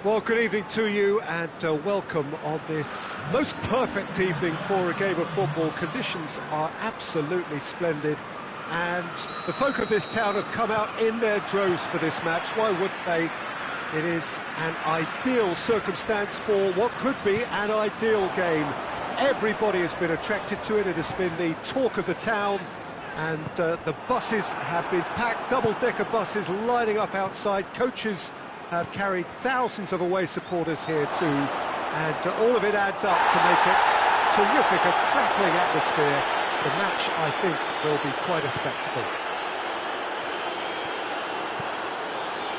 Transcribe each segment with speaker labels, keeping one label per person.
Speaker 1: Well, good evening to you and welcome on this most perfect evening for a game of football. Conditions are absolutely splendid and the folk of this town have come out in their droves for this match. Why wouldn't they? It is an ideal circumstance for what could be an ideal game. Everybody has been attracted to it. It has been the talk of the town, and the buses have been packed, double-decker buses lining up outside. Coaches have carried thousands of away supporters here too, and all of it adds up to make it terrific, a crackling atmosphere. The match, I think, will be quite a spectacle.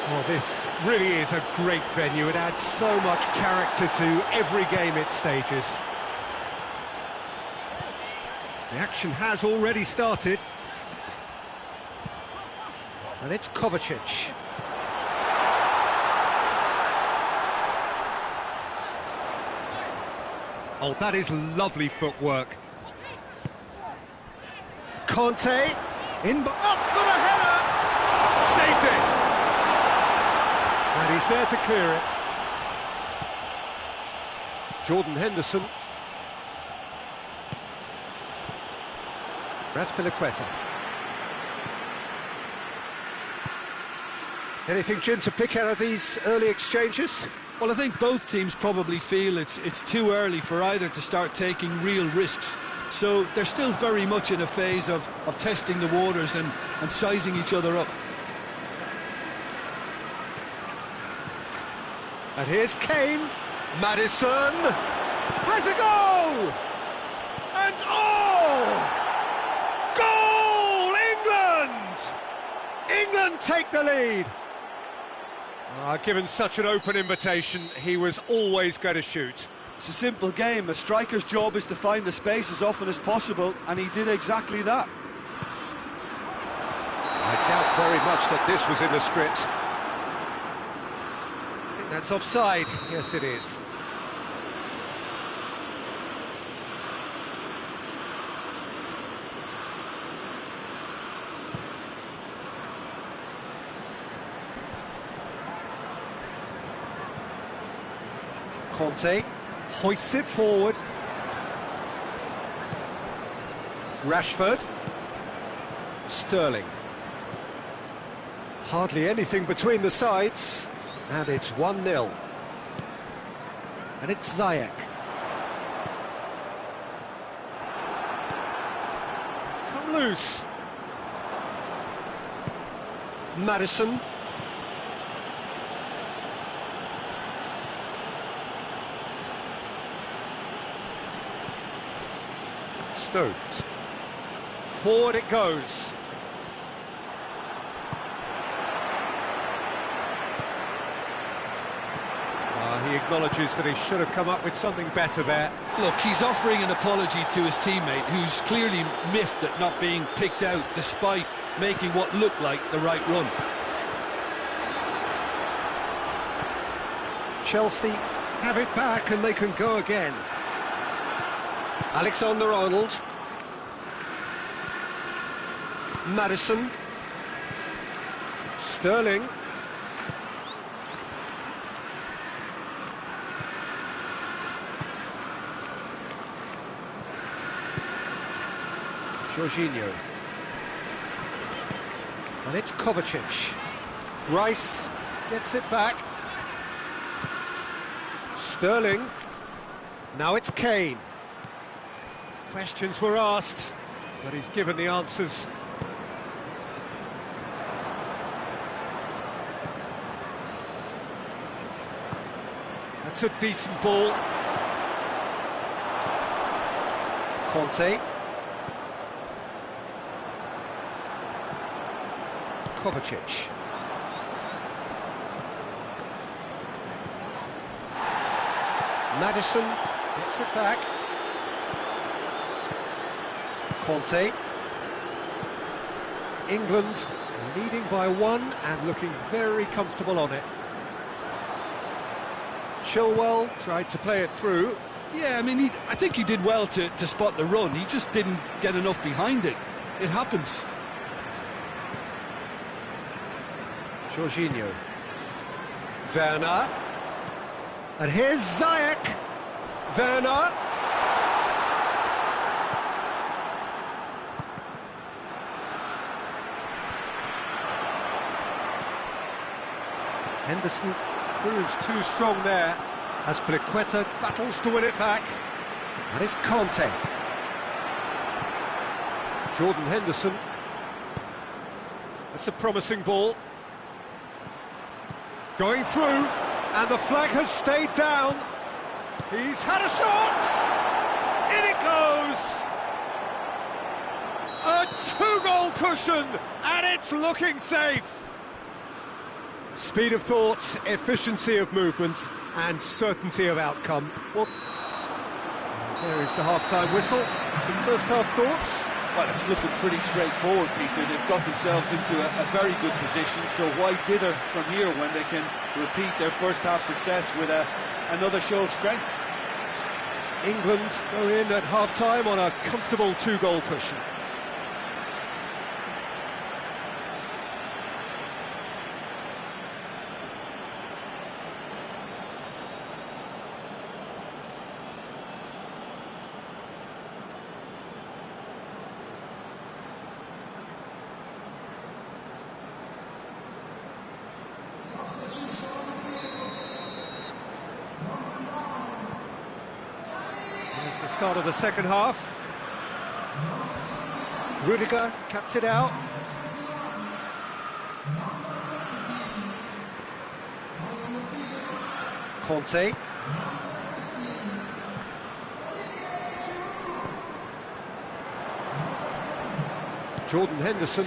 Speaker 1: Oh, this really is a great venue. It adds so much character to every game it stages. The action has already started. And it's Kovacic. Oh, that is lovely footwork. Conte, up for the header! Saved it! And he's there to clear it. Jordan Henderson. Raspilicueta. Anything, Jim, to pick out of these early exchanges?
Speaker 2: Well, I think both teams probably feel it's too early for either to start taking real risks. So they're still very much in a phase of testing the waters and sizing each other up.
Speaker 1: And here's Kane. Maddison has a goal! And goal! England! England take the lead. Given such an open invitation, he was always going to shoot.
Speaker 2: It's a simple game. A striker's job is to find the space as often as possible, and he did exactly that.
Speaker 1: I doubt very much that this was in the script. I think that's offside. Yes, it is. Conte hoists it forward. Rashford. Sterling. Hardly anything between the sides. And it's 1-0. And it's Ziyech. It's come loose. Maddison. Stones. Forward it goes. He acknowledges that he should have come up with something better there.
Speaker 2: Look, he's offering an apology to his teammate, who's clearly miffed at not being picked out despite making what looked like the right run.
Speaker 1: Chelsea have it back and they can go again. Alexander-Arnold. Maddison. Sterling. Jorginho. And it's Kovacic. Rice gets it back. Sterling. Now it's Kane. Questions were asked, but he's given the answers. That's a decent ball. Conte. Kovacic. Maddison gets it back. Conte. England leading by 1 and looking very comfortable on it. Chilwell tried to play it through.
Speaker 2: Yeah, I mean, I think he did well to spot the run. He just didn't get enough behind it. It happens.
Speaker 1: Jorginho. Werner. And here's Ziyech. Werner. Henderson proves too strong there as Pliqueta battles to win it back. And it's Conte. Jordan Henderson. That's a promising ball. Going through, and the flag has stayed down. He's had a shot! In it goes! A two-goal cushion, and it's looking safe! Speed of thought, efficiency of movement, and certainty of outcome. Well, there is the half-time whistle. Some first-half thoughts?
Speaker 2: Well, it's looking pretty straightforward, Peter. They've got themselves into a very good position, so why dither from here when they can repeat their first-half success with another show of strength?
Speaker 1: England go in at half-time on a comfortable two-goal cushion. Here's the start of the second half. Rudiger cuts it out. Conte. Jordan Henderson.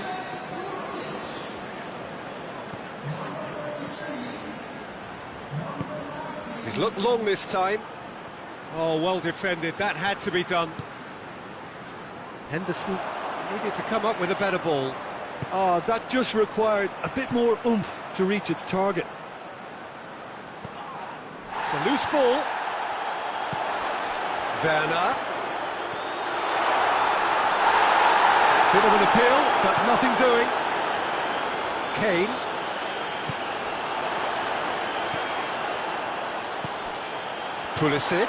Speaker 1: He's looked long this time. Oh, well defended. That had to be done. Henderson needed to come up with a better ball.
Speaker 2: Oh, that just required a bit more oomph to reach its target.
Speaker 1: It's a loose ball. Werner. Bit of an appeal, but nothing doing. Kane. Pulisic.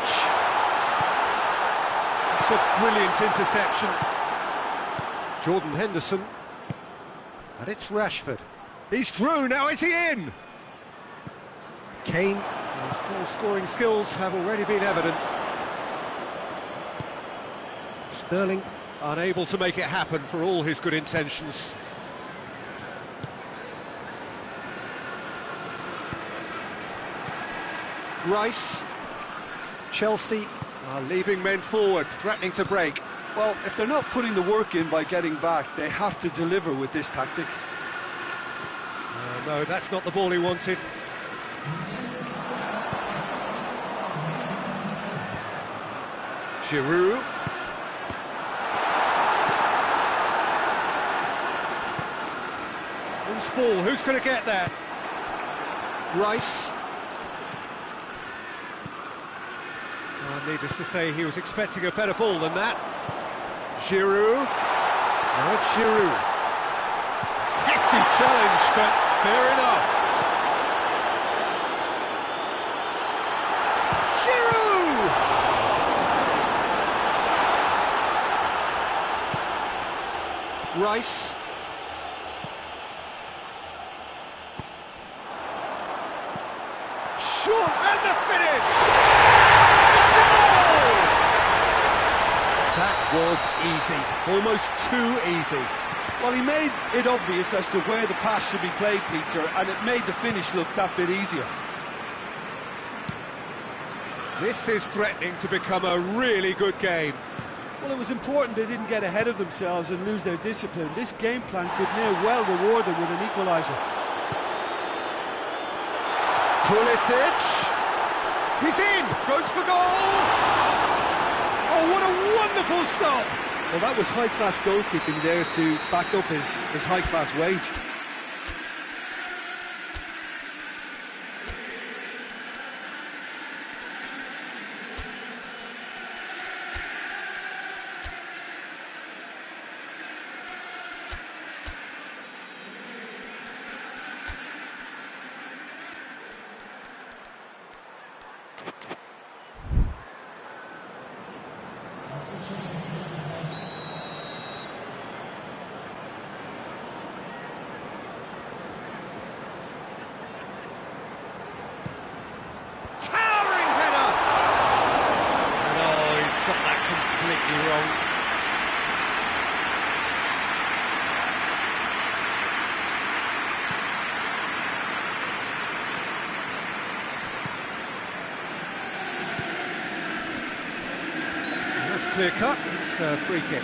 Speaker 1: It's a brilliant interception. Jordan Henderson. And it's Rashford. He's through, now is he in? Kane, whose goal-scoring skills have already been evident. Sterling, unable to make it happen for all his good intentions. Rice. Chelsea are leaving men forward, threatening to break.
Speaker 2: Well, if they're not putting the work in by getting back, they have to deliver with this tactic.
Speaker 1: No, that's not the ball he wanted. Giroud. Loose ball, who's going to get there? Rice. Needless to say, he was expecting a better ball than that. Giroud. Now it's Giroud. Hefty challenge, but fair enough. Giroud! Rice. Short and the finish! That was easy, almost too easy.
Speaker 2: Well, he made it obvious as to where the pass should be played, Peter, and it made the finish look that bit easier.
Speaker 1: This is threatening to become a really good game.
Speaker 2: Well, it was important they didn't get ahead of themselves and lose their discipline. This game plan could near well reward them with an equaliser.
Speaker 1: Pulisic. He's in, goes for goal. Oh, what a wonderful stop!
Speaker 2: Well, that was high-class goalkeeping there to back up his high-class wage.
Speaker 1: clear cut, it's a free kick.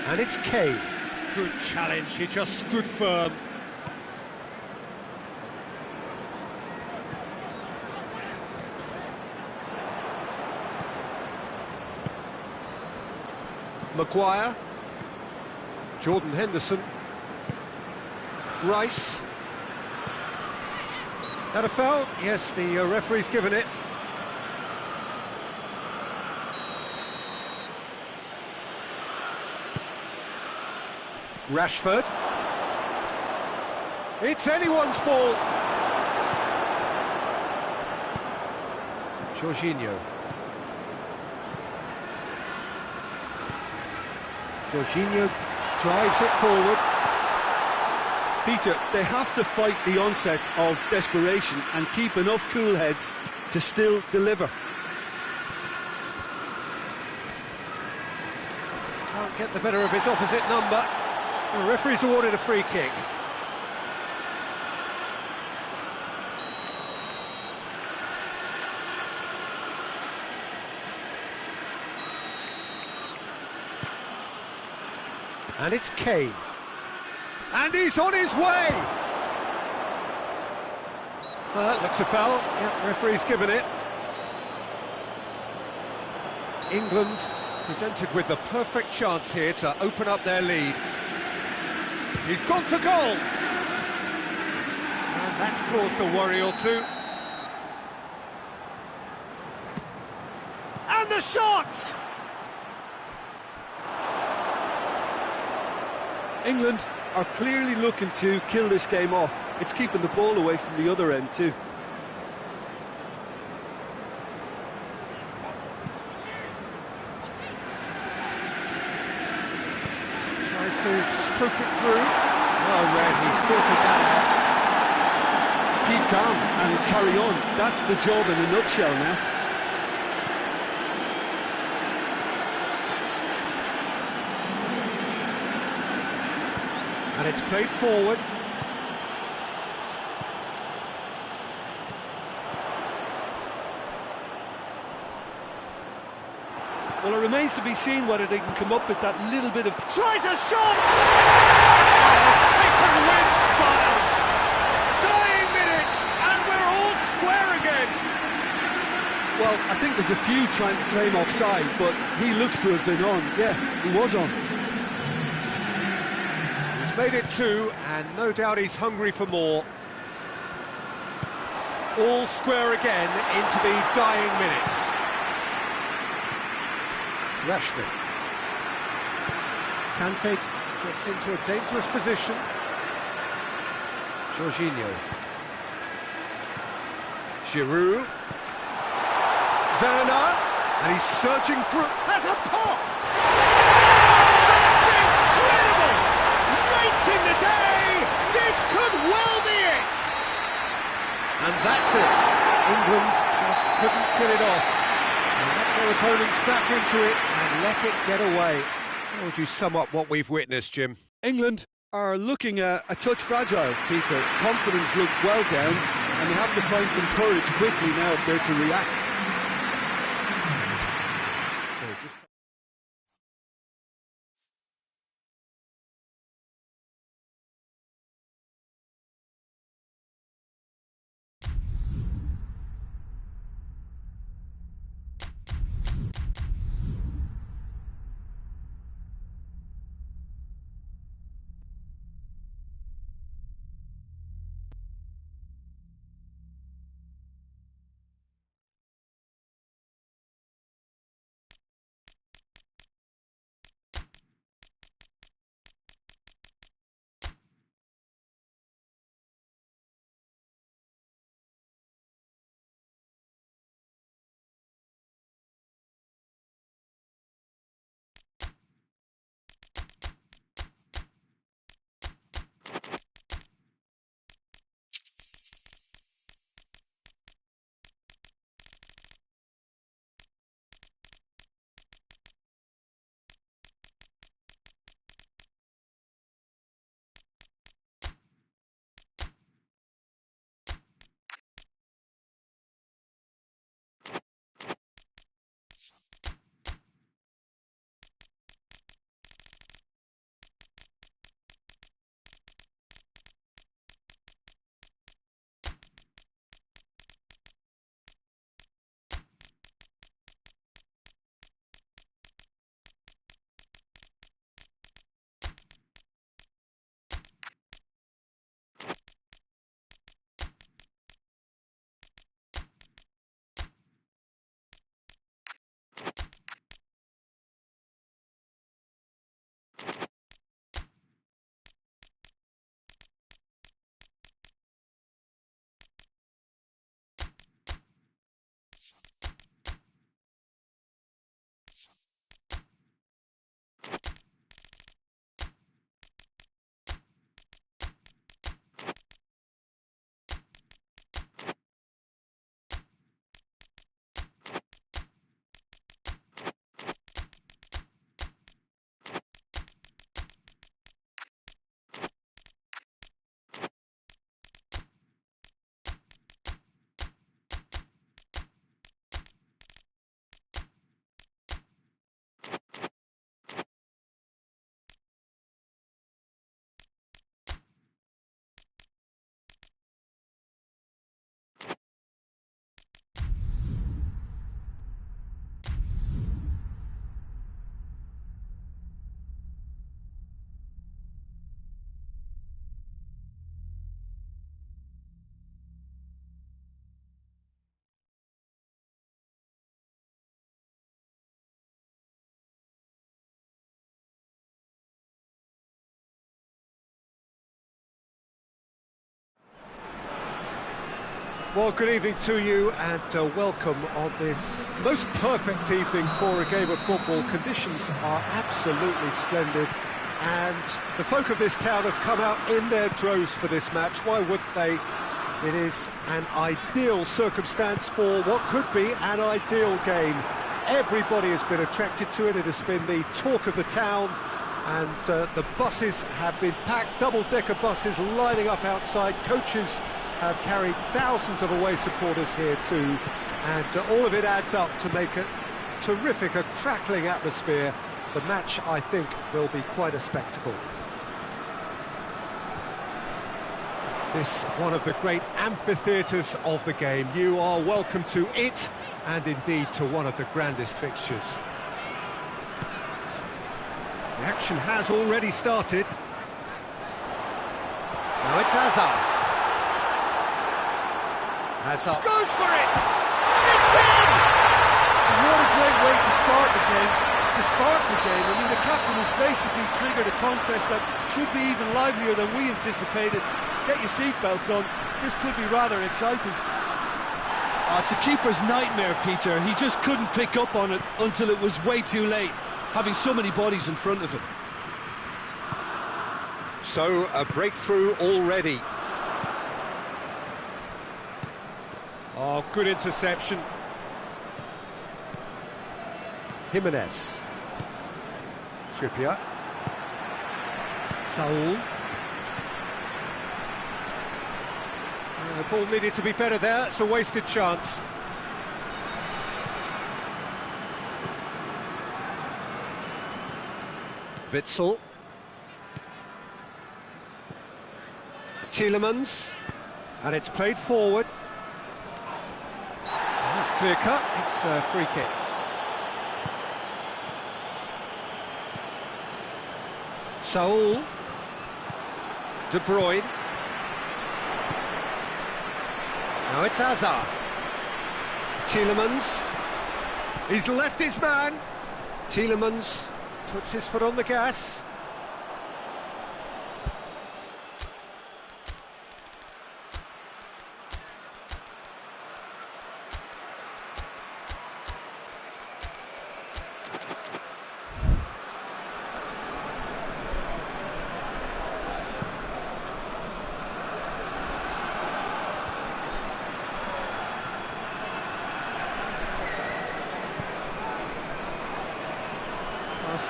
Speaker 1: And it's Kane. Good challenge, he just stood firm. Maguire. Jordan Henderson. Rice. Had a foul? Yes, the referee's given it. Rashford. It's anyone's ball. Jorginho. Jorginho drives it forward.
Speaker 2: Peter, they have to fight the onset of desperation and keep enough cool heads to still deliver.
Speaker 1: Can't get the better of his opposite number. The referee's awarded a free kick. And it's Kane. And he's on his way! Well, that looks a foul. Yeah, referee's given it. England presented with the perfect chance here to open up their lead. He's gone for goal! And that's caused a worry or two. And the shot!
Speaker 2: England are clearly looking to kill this game off. It's keeping the ball away from the other end too.
Speaker 1: Tries to stroke it through. Well read, he sorted that out.
Speaker 2: Keep calm and carry on. That's the job in a nutshell now.
Speaker 1: And it's played forward.
Speaker 2: Well, it remains to be seen whether they can come up with that little bit of...
Speaker 1: Tries a shot! Taken with style! Dying minutes, and we're all square again!
Speaker 2: Well, I think there's a few trying to claim offside, but he looks to have been on. Yeah, he was on.
Speaker 1: He's made it two, and no doubt he's hungry for more. All square again into the dying minutes. Rashford. Kante gets into a dangerous position. Jorginho. Giroud. Werner. And he's surging through. Has a pop! That's incredible! Late in the day, this could well be it! And that's it. England just couldn't get it off. They let their opponents back into it and let it get away. How would you sum up what we've witnessed, Jim?
Speaker 2: England are looking a touch fragile, Peter. Confidence looked well down, and they have to find some courage quickly now if they're to react.
Speaker 1: Well, good evening to you and welcome on this most perfect evening for a game of football. Conditions are absolutely splendid and the folk of this town have come out in their droves for this match. Why wouldn't they? It is an ideal circumstance for what could be an ideal game. Everybody has been attracted to it. It has been the talk of the town and the buses have been packed, double-decker buses lining up outside. Coaches have carried thousands of away supporters here too, and all of it adds up to make a terrific, a crackling atmosphere. The match, I think, will be quite a spectacle. This one of the great amphitheatres of the game. You are welcome to it, and indeed to one of the grandest fixtures. The action has already started. Now it's Hazard. Hazard goes for it! It's in!
Speaker 2: What a great way to start the game, to spark the game. I mean, the captain has basically triggered a contest that should be even livelier than we anticipated. Get your seatbelts on, this could be rather exciting. Oh, it's a keeper's nightmare, Peter. He just couldn't pick up on it until it was way too late, having so many bodies in front of him.
Speaker 1: So, a breakthrough already. Oh, good interception. Jimenez. Trippier. Saul. The ball needed to be better there. It's a wasted chance. Witsel. Tielemans. And it's played forward. That's clear cut, it's a free kick. Saul. De Bruyne. Now it's Hazard. Tielemans. He's left his man. Tielemans puts his foot on the gas.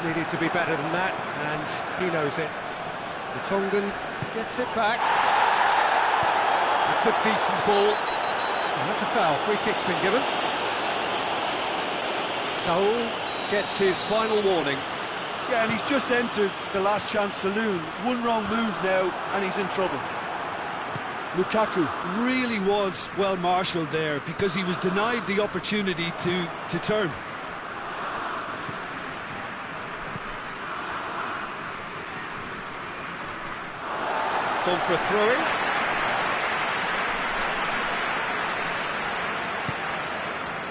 Speaker 1: Needed to be better than that, and he knows it. The Tongan gets it back. It's a decent ball. And that's a foul. Free kick's been given. Saul gets his final warning.
Speaker 2: Yeah, and he's just entered the last chance saloon. One wrong move now, and he's in trouble. Lukaku really was well marshalled there because he was denied the opportunity to turn.
Speaker 1: Gone for a throw-in.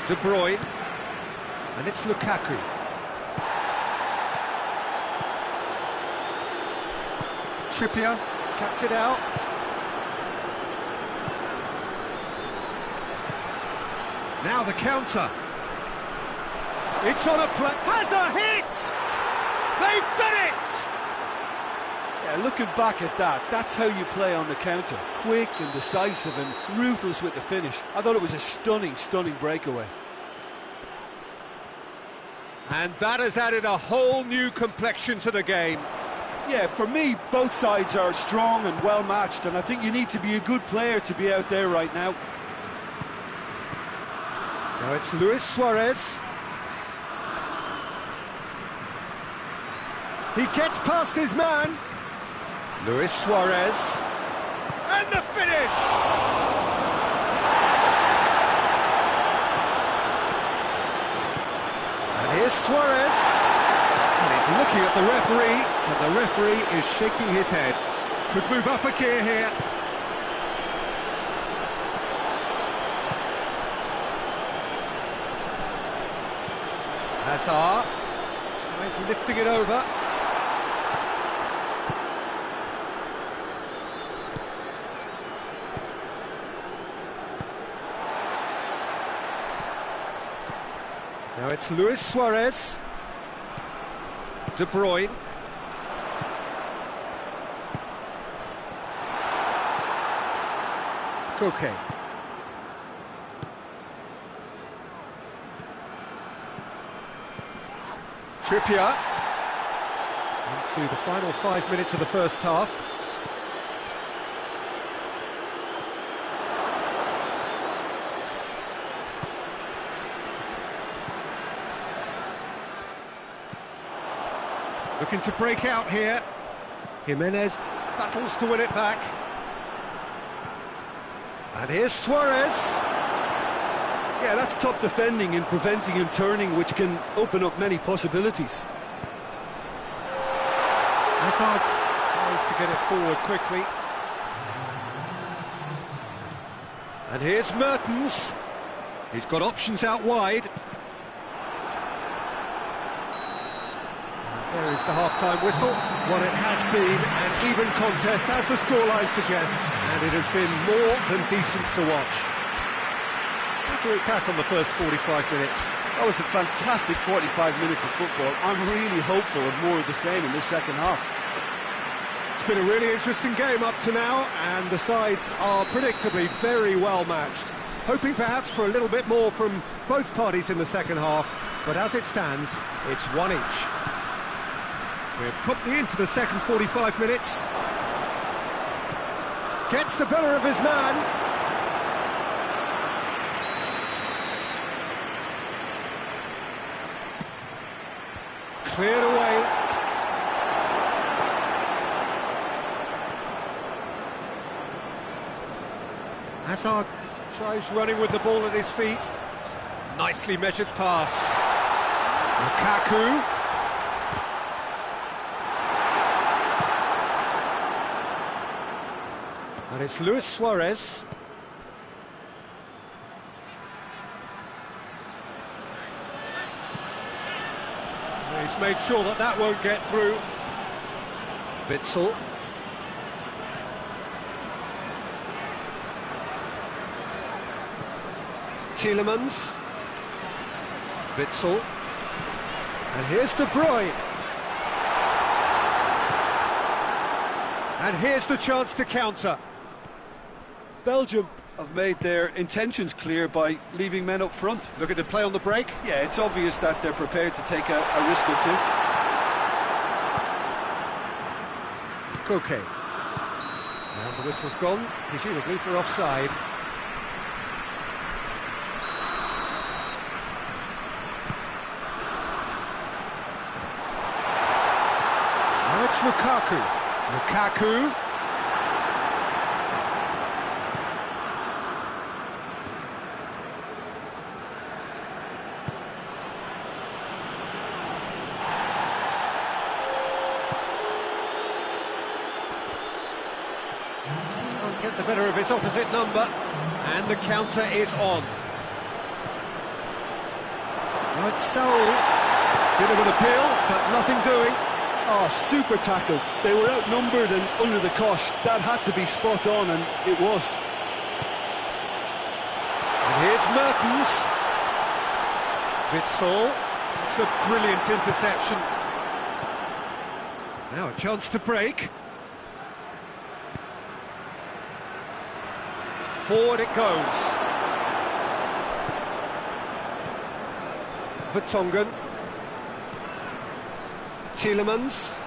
Speaker 1: De Bruyne. And it's Lukaku. Trippier cuts it out. Now the counter. It's on a play. Has a hit! They've done it!
Speaker 2: Yeah, looking back at that, that's how you play on the counter. Quick and decisive and ruthless with the finish. I thought it was a stunning, stunning breakaway.
Speaker 1: And that has added a whole new complexion to the game.
Speaker 2: Yeah, for me, both sides are strong and well matched, and I think you need to be a good player to be out there right now.
Speaker 1: Now it's Luis Suarez. He gets past his man. Luis Suarez. And the finish! And here's Suarez. And he's looking at the referee, and the referee is shaking his head. Could move up a gear here. Hazard tries lifting it over. Now it's Luis Suarez. De Bruyne. Koke. Trippier. Into the final 5 minutes of the first half. Looking to break out here. Jimenez battles to win it back. And here's Suarez.
Speaker 2: Yeah, that's top defending and preventing him turning, which can open up many possibilities.
Speaker 1: Hazard tries to get it forward quickly. And here's Mertens. He's got options out wide. There is the half-time whistle. What it has been an even contest, as the scoreline suggests, and it has been more than decent to watch. What do we pack on the first 45 minutes?
Speaker 2: That was a fantastic 45 minutes of football. I'm really hopeful of more of the same in this second half.
Speaker 1: It's been a really interesting game up to now, and the sides are predictably very well matched. Hoping perhaps for a little bit more from both parties in the second half, but as it stands, it's one each. We're promptly into the second 45 minutes. Gets the better of his man. Cleared away. Hazard tries running with the ball at his feet. Nicely measured pass. Lukaku. And it's Luis Suarez. He's made sure that that won't get through. Witsel. Tielemans. Witsel. And here's De Bruyne. And here's the chance to counter.
Speaker 2: Belgium have made their intentions clear by leaving men up front.
Speaker 1: Looking to play on the break.
Speaker 2: Yeah, it's obvious that they're prepared to take a risk or two.
Speaker 1: Koke. And the whistle's gone, presumably for offside. Now it's Lukaku. Lukaku. Get the better of his opposite number, and the counter is on. Now it's Saul. Bit of an appeal, but nothing doing.
Speaker 2: Oh, super tackle. They were outnumbered and under the cosh. That had to be spot on, and it was.
Speaker 1: And here's Mertens. Witsel. It's a brilliant interception. Now a chance to break. Forward it goes. Vertonghen. Tielemans.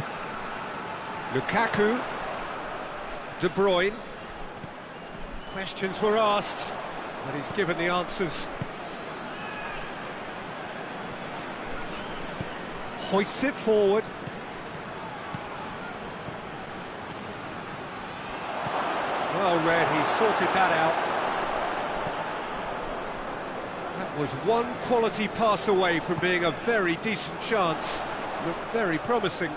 Speaker 1: Lukaku. De Bruyne. Questions were asked, but he's given the answers. Hoists it forward. Well read, he sorted that out. That was one quality pass away from being a very decent chance. Looked very promising.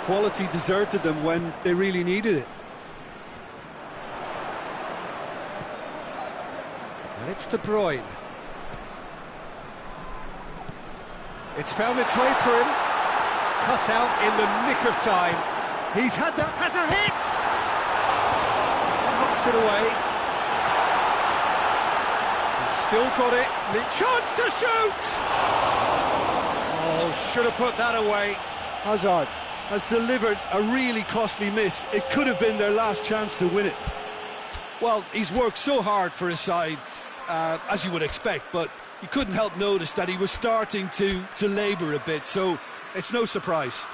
Speaker 2: Quality deserted them when they really needed it.
Speaker 1: And it's De Bruyne. It's found its way to him. Cut out in the nick of time. He's had that, has a hit! Knocks it away. He's Still got it. The chance to shoot! Oh, should have put that away.
Speaker 2: Hazard has delivered a really costly miss. It could have been their last chance to win it. Well, he's worked so hard for his side, as you would expect, but you couldn't help notice that he was starting to labour a bit, so it's no surprise.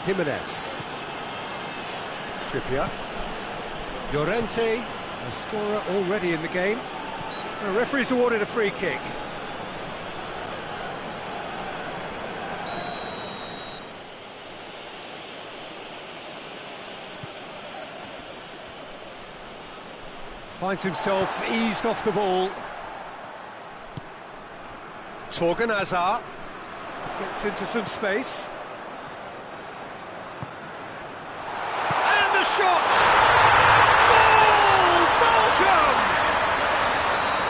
Speaker 1: Jimenez. Trippier. Llorente, a scorer already in the game. The referee's awarded a free kick. Finds himself eased off the ball. Torgan Hazard gets into some space. Shot! Goal! Belgium!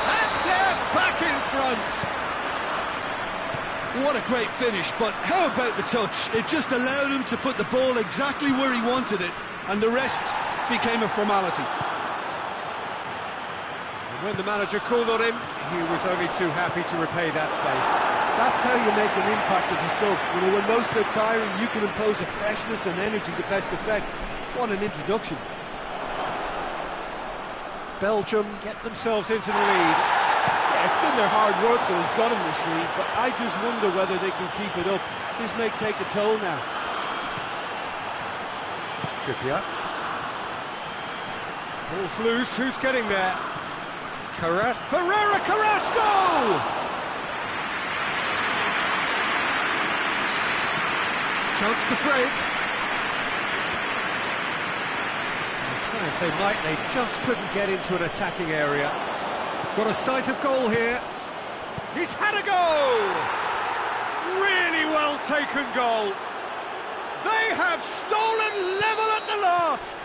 Speaker 1: And they're back in front.
Speaker 2: What a great finish, but how about the touch? It just allowed him to put the ball exactly where he wanted it, and the rest became a formality.
Speaker 1: And when the manager called on him, he was only too happy to repay that favour.
Speaker 2: That's how you make an impact as a sub. You know, when most are tiring, you can impose a freshness and energy to best effect. What an introduction.
Speaker 1: Belgium get themselves into the lead.
Speaker 2: Yeah, it's been their hard work that has got them this lead, but I just wonder whether they can keep it up. This may take a toll now.
Speaker 1: Trippier. Ball's loose, who's getting there? Ferreira Carrasco! Chance to break. As they might, they just couldn't get into an attacking area. Got a sight of goal here. He's had a go! Really well taken goal. They have stolen level at the last.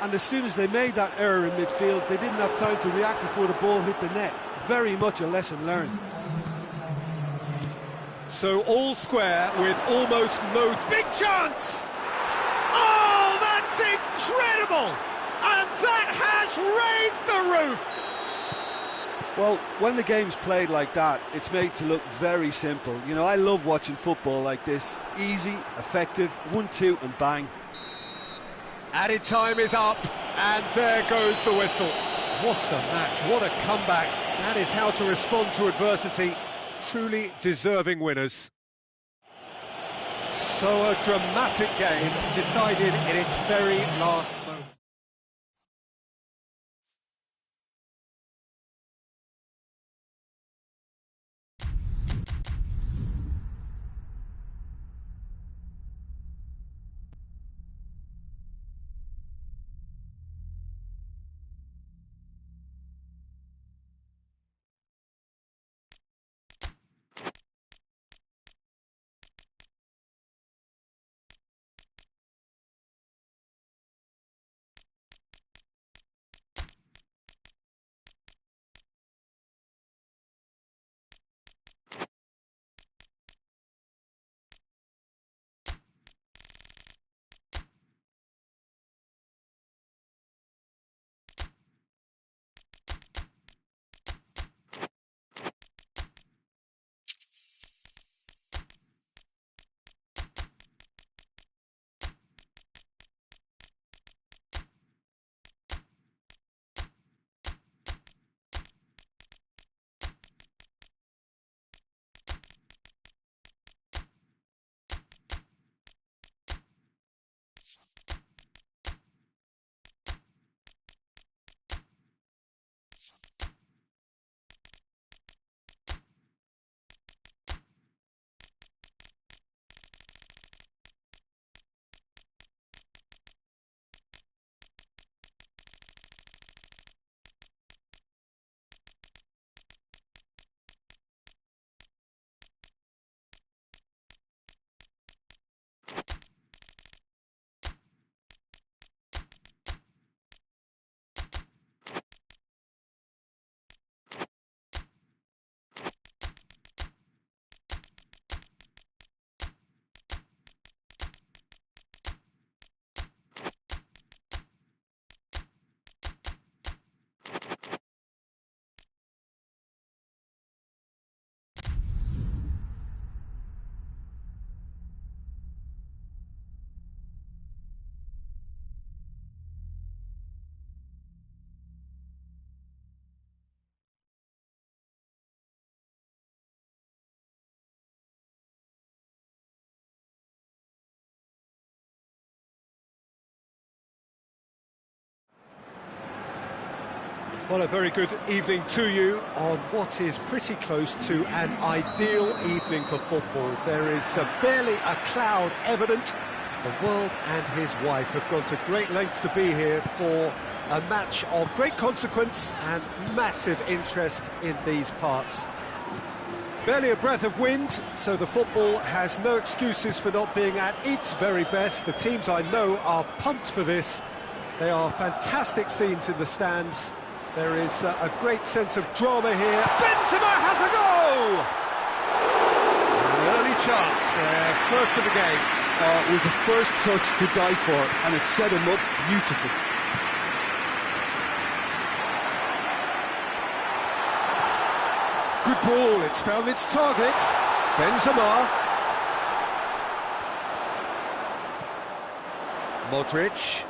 Speaker 2: And as soon as they made that error in midfield, they didn't have time to react before the ball hit the net. Very much a lesson learned.
Speaker 1: So all square with almost no... Big chance! Oh, that's incredible! And that has raised the roof!
Speaker 2: Well, when the game's played like that, it's made to look very simple. You know, I love watching football like this. Easy, effective, 1-2 and bang.
Speaker 1: Added time is up, and there goes the whistle. What a match, what a comeback. That is how to respond to adversity. Truly deserving winners. So a dramatic game decided in its very last moment. Well, a very good evening to you on what is pretty close to an ideal evening for football. There is barely a cloud evident. The world and his wife have gone to great lengths to be here for a match of great consequence and massive interest in these parts. Barely a breath of wind, so the football has no excuses for not being at its very best. The teams I know are pumped for this. They are fantastic scenes in the stands. There is a great sense of drama here. Benzema has a goal! An early chance there, first of the game.
Speaker 2: It was a first touch to die for, and it set him up beautifully.
Speaker 1: Good ball, it's found its target. Benzema. Modric.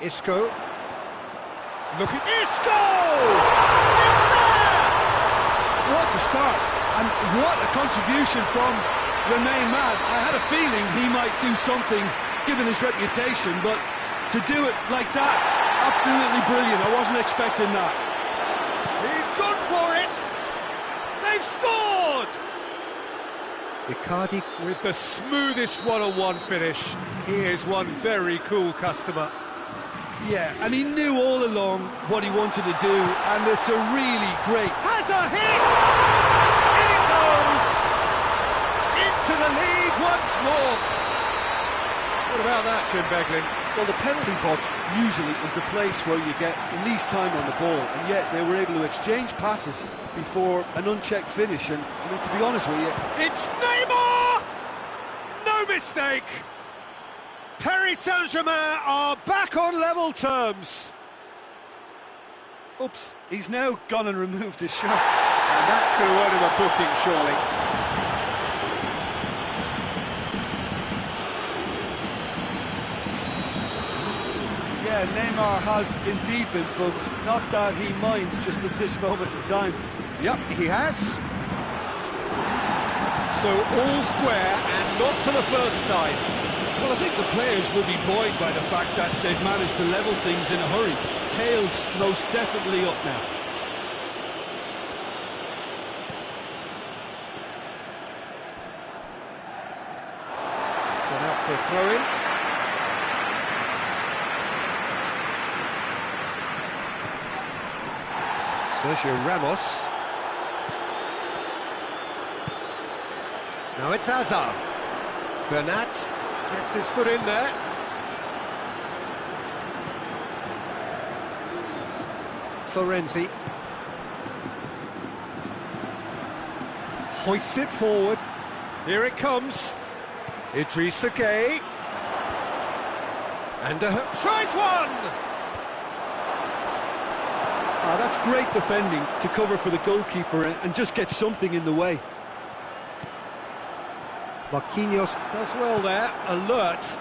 Speaker 1: Isco. Looking. Isco! It's there!
Speaker 2: What a start, and what a contribution from the main man. I had a feeling he might do something, given his reputation, but to do it like that, absolutely brilliant. I wasn't expecting that.
Speaker 1: He's gone for it! They've scored! Icardi with the smoothest one-on-one finish. He is one very cool customer.
Speaker 2: Yeah, and he knew all along what he wanted to do, and it's a really great...
Speaker 1: Has a hit! In it goes! Into the lead once more! What about that, Jim Beglin?
Speaker 2: Well, the penalty box usually is the place where you get least time on the ball, and yet they were able to exchange passes before an unchecked finish, and I mean, to be honest with you...
Speaker 1: It's Neymar! No mistake! Paris Saint-Germain are back on level terms.
Speaker 2: Oops, he's now gone and removed his shirt.
Speaker 1: And that's going to earn him a booking, surely.
Speaker 2: Yeah, Neymar has indeed been booked. Not that he minds just at this moment in time.
Speaker 1: Yep, he has. So all square and not for the first time.
Speaker 2: Well, I think the players will be buoyed by the fact that they've managed to level things in a hurry. Tails most definitely up now.
Speaker 1: It's gone out for a throw-in. Sergio Ramos. Now it's Hazard. Bernat gets his foot in there. Florenzi hoists it forward. Here it comes. Idrissa Gueye. And tries one!
Speaker 2: That's great defending to cover for the goalkeeper and just get something in the way.
Speaker 1: Marquinhos does well there, alert.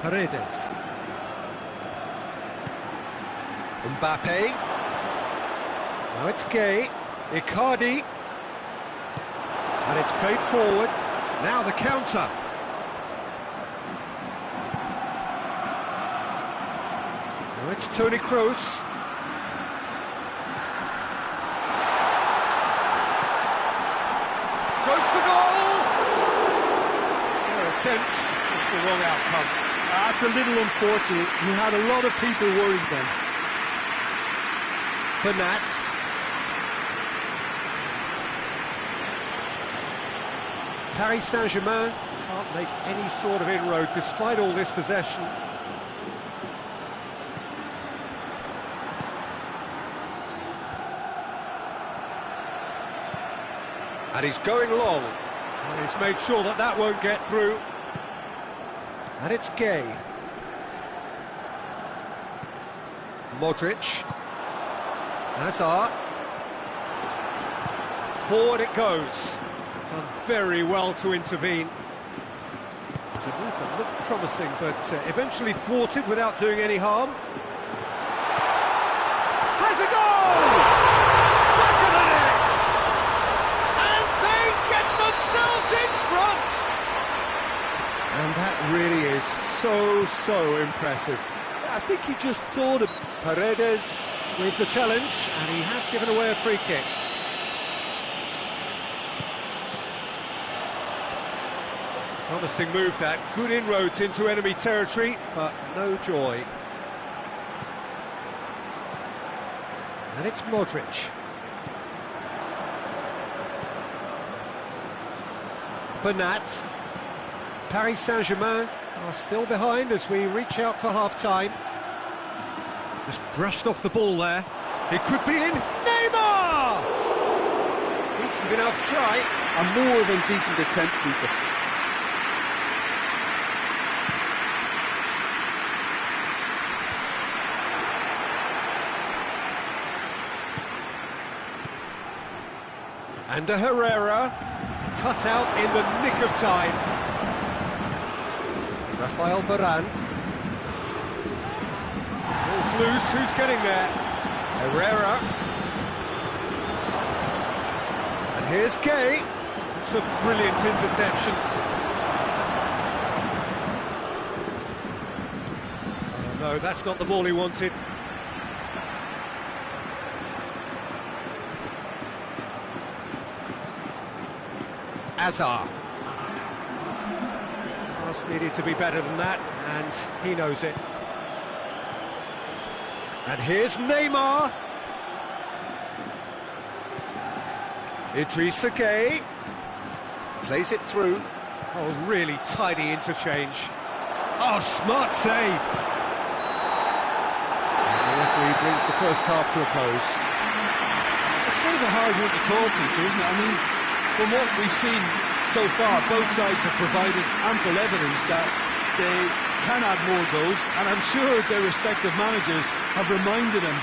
Speaker 1: Paredes. Mbappe. Now it's Gueye. Icardi. And it's played forward. Now the counter. Now it's Toni Kroos. Goes for goal! Their attempt, just the wrong outcome.
Speaker 2: That's a little unfortunate. He had a lot of people worried then.
Speaker 1: Bernat. Paris Saint-Germain can't make any sort of inroad despite all this possession. And he's going long. And he's made sure that that won't get through. And it's Gueye. Modric. Hazard. Forward it goes. Done very well to intervene. It's a move that looked promising, but eventually thwarted without doing any harm. Has a goal! Back of the net! And they get themselves in front! And that really is so impressive.
Speaker 2: I think he just thought of...
Speaker 1: Paredes with the challenge, and he has given away a free kick. Promising move that, good inroads into enemy territory, but no joy. And it's Modric. Bernat. Paris Saint-Germain are still behind as we reach out for half-time. Just brushed off the ball there. It could be in. Neymar! Decent enough try.
Speaker 2: A more than decent attempt, Peter.
Speaker 1: And a Herrera cut out in the nick of time. Rafael Varane. Ball's loose, who's getting there? Herrera. And here's Gay. It's a brilliant interception. Oh, no, that's not the ball he wanted. Azar. Pass needed to be better than that, and he knows it. And here's Neymar. Idrissa Gueye plays it through. Oh, really tidy interchange. Oh, smart save. And the referee brings the first half to a close.
Speaker 2: It's kind of a hard one to call, Peter, isn't it? I mean, from what we've seen so far, both sides have provided ample evidence that they can add more goals, and I'm sure their respective managers have reminded them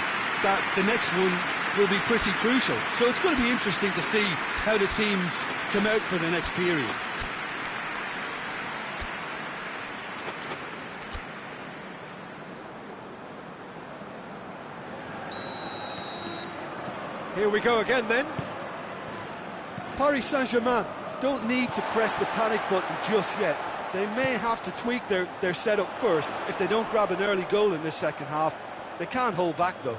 Speaker 2: that the next one will be pretty crucial. So it's going to be interesting to see how the teams come out for the next period.
Speaker 1: Here we go again then.
Speaker 2: Paris Saint-Germain don't need to press the panic button just yet. They may have to tweak their setup first if they don't grab an early goal in this second half. They can't hold back though.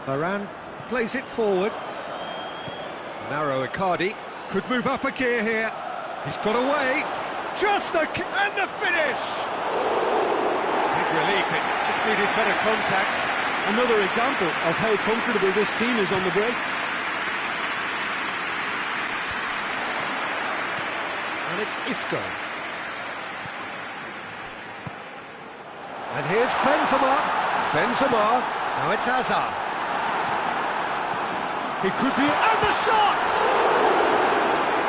Speaker 1: Varane plays it forward. Narrow Icardi could move up a gear here. He's got away. And the finish! Big relief, it just needed better contact.
Speaker 2: Another example of how comfortable this team is on the break.
Speaker 1: And it's Isco. And here's Benzema. Now it's Hazard. He could be... And the shot!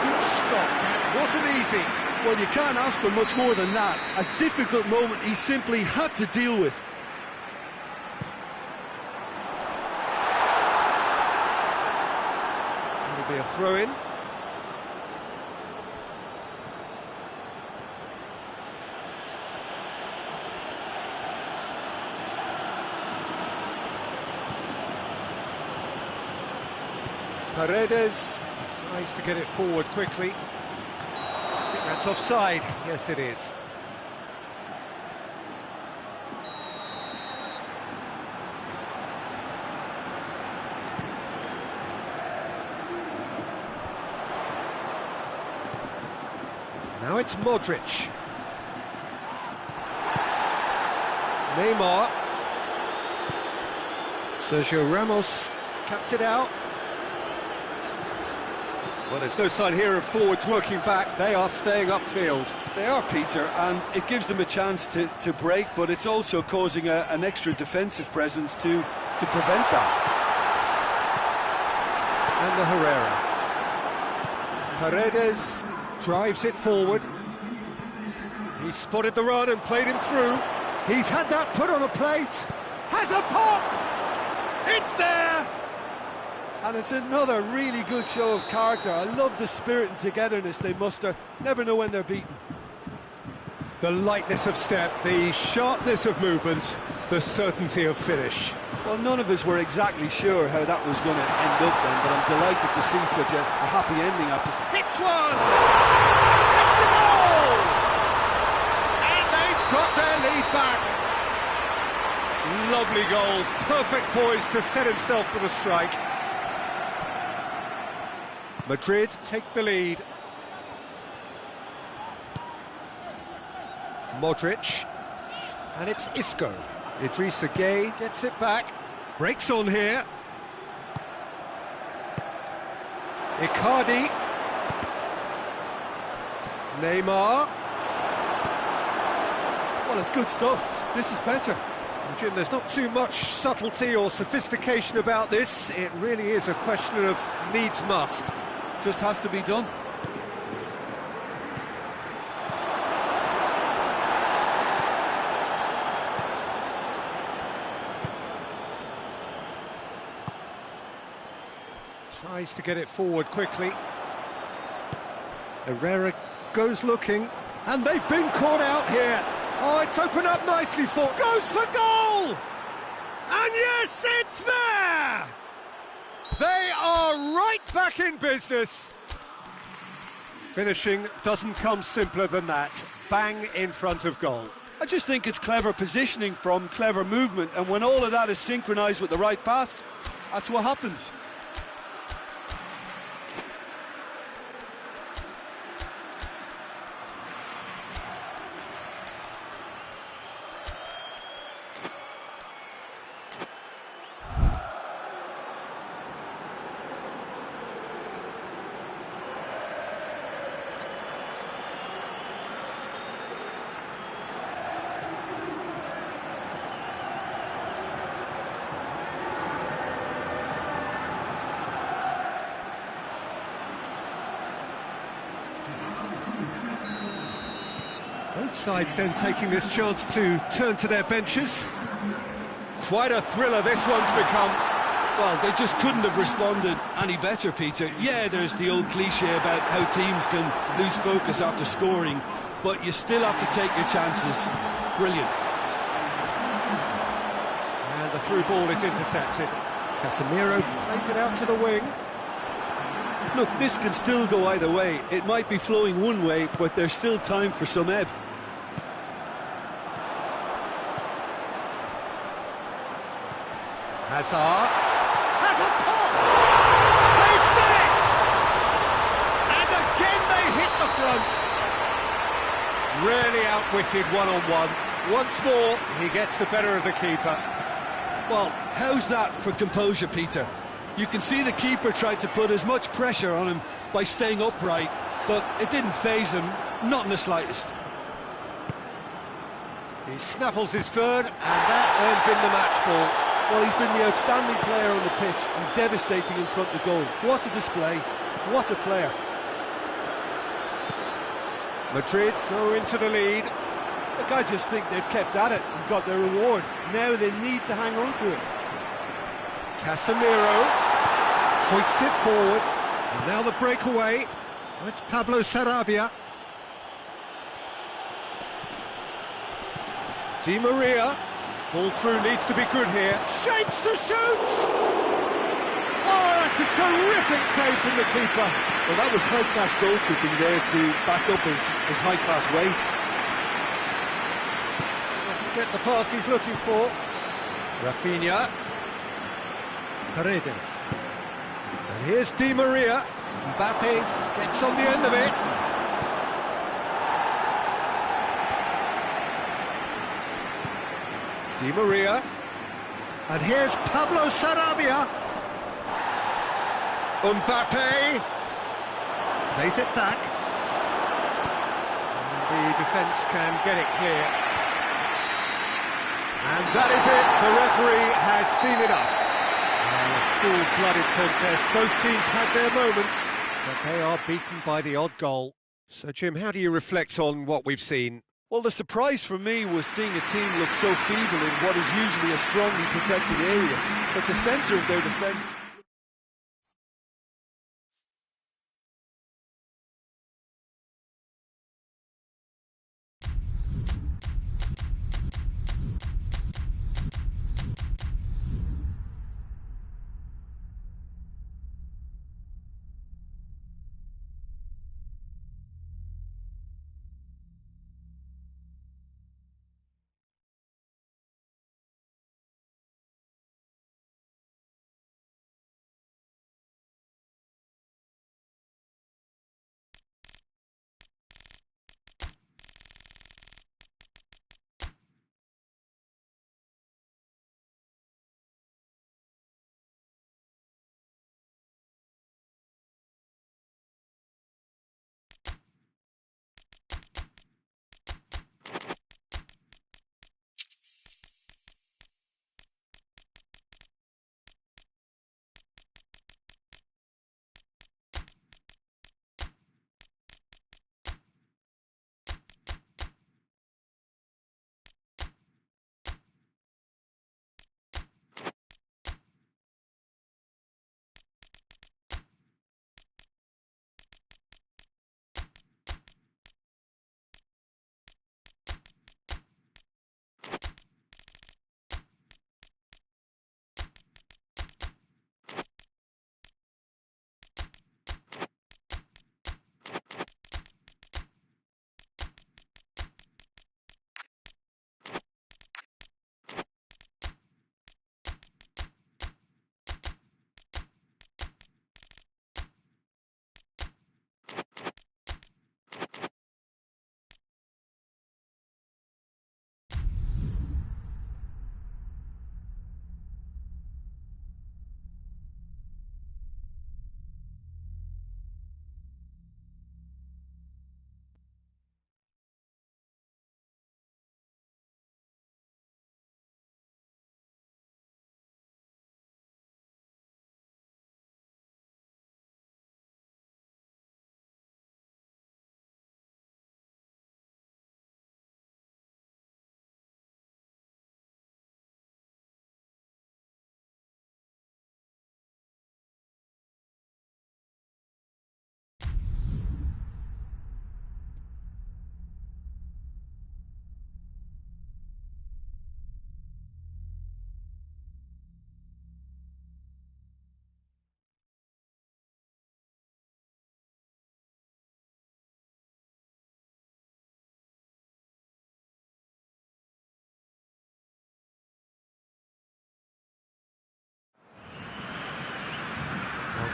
Speaker 1: Good stop. That wasn't easy.
Speaker 2: Well, you can't ask for much more than that. A difficult moment he simply had to deal with.
Speaker 1: It'll be a throw-in. Paredes tries to get it forward quickly. I think that's offside. Yes, it is. Now it's Modric. Neymar. Sergio Ramos cuts it out. Well, there's no sign here of forwards working back. They are staying upfield.
Speaker 2: They are, Peter, and it gives them a chance to break, but it's also causing an extra defensive presence to prevent that.
Speaker 1: And the Herrera. Paredes drives it forward. He spotted the run and played him through. He's had that put on a plate. Has a pop! It's there!
Speaker 2: And it's another really good show of character. I love the spirit and togetherness they muster. Never know when they're beaten.
Speaker 1: The lightness of step, the sharpness of movement, the certainty of finish.
Speaker 2: Well, none of us were exactly sure how that was going to end up then, but I'm delighted to see such a happy ending after.
Speaker 1: Hits one! It's a goal! And they've got their lead back. Lovely goal, perfect poise to set himself for the strike. Madrid take the lead. Modric, and it's Isco. Idrissa Gueye gets it back, breaks on here. Icardi. Neymar.
Speaker 2: Well, it's good stuff. This is better.
Speaker 1: Jim, there's not too much subtlety or sophistication about this. It really is a question of needs must.
Speaker 2: Just has to be done.
Speaker 1: Tries to get it forward quickly. Herrera goes looking, and they've been caught out here. Oh, it's opened up nicely for... Goes for goal! And yes, it's there! They are right back in business. Finishing doesn't come simpler than that. Bang in front of goal.
Speaker 2: I just think it's clever positioning from clever movement, and when all of that is synchronised with the right pass, that's what happens.
Speaker 1: Both sides then taking this chance to turn to their benches. Quite a thriller this one's become.
Speaker 2: Well, they just couldn't have responded any better, Peter. Yeah, there's the old cliche about how teams can lose focus after scoring, but you still have to take your chances. Brilliant.
Speaker 1: And the through ball is intercepted. Casemiro plays it out to the wing.
Speaker 2: Look, this can still go either way. It might be flowing one way, but there's still time for some ebb.
Speaker 1: Hazard has a pop! They've done it! And again they hit the front. Really outwitted one-on-one. Once more, he gets the better of the keeper.
Speaker 2: Well, how's that for composure, Peter? You can see the keeper tried to put as much pressure on him by staying upright, but it didn't faze him, not in the slightest.
Speaker 1: He snaffles his third, and that earns him the match ball.
Speaker 2: Well, he's been the outstanding player on the pitch and devastating in front of goal. What a display, what a player.
Speaker 1: Madrid go into the lead.
Speaker 2: Look, I just think they've kept at it and got their reward. Now they need to hang on to it.
Speaker 1: Casemiro hoists it forward, and now the breakaway. It's Pablo Sarabia. Di Maria. Ball through needs to be good here. Shapes to shoot! Oh, that's a terrific save from the keeper.
Speaker 2: Well, that was high-class goalkeeping there to back up his high-class weight.
Speaker 1: Doesn't get the pass he's looking for. Rafinha. Paredes. And here's Di Maria. Mbappe gets on the end of it. Di Maria, and here's Pablo Sarabia. Mbappe plays it back. And the defence can get it clear. And that is it. The referee has seen enough. And a full-blooded contest. Both teams had their moments, but they are beaten by the odd goal. So, Jim, how do you reflect on what we've seen?
Speaker 2: Well, the surprise for me was seeing a team look so feeble in what is usually a strongly protected area, but the centre of their defence...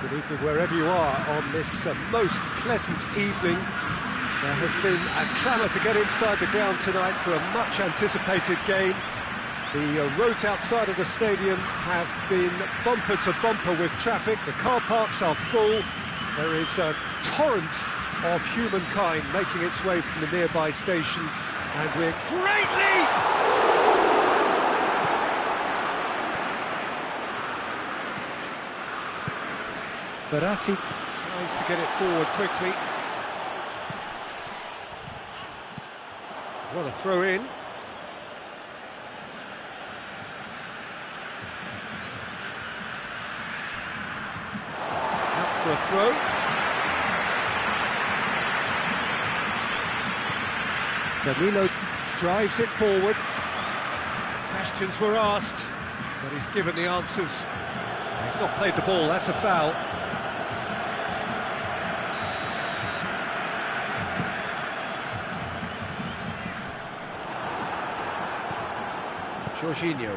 Speaker 1: Good evening wherever you are on this most pleasant evening. There has been a clamour to get inside the ground tonight for a much-anticipated game. The roads outside of the stadium have been bumper to bumper with traffic. The car parks are full. There is a torrent of humankind making its way from the nearby station. And we're... Great leap! Verratti tries to get it forward quickly. What a throw in. Out for a throw. Danilo drives it forward. Questions were asked, but he's given the answers. He's not played the ball, that's a foul. Jorginho.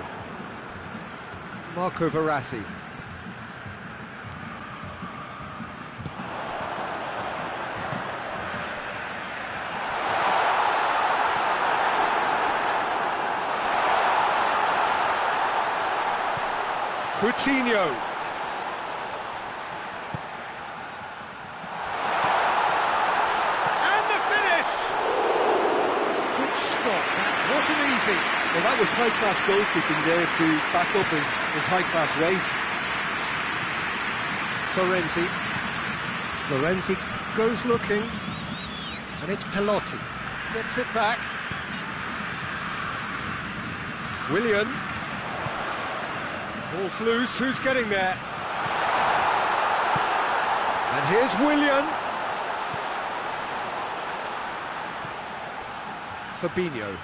Speaker 1: Marco Verratti. Coutinho. And the finish! Good stop, that wasn't easy.
Speaker 2: Well, that was high-class goalkeeping there to back up his high-class wage.
Speaker 1: Florenzi goes looking, and it's Pelotti. Gets it back. Willian. Ball's loose, who's getting there? And here's Willian. Fabinho.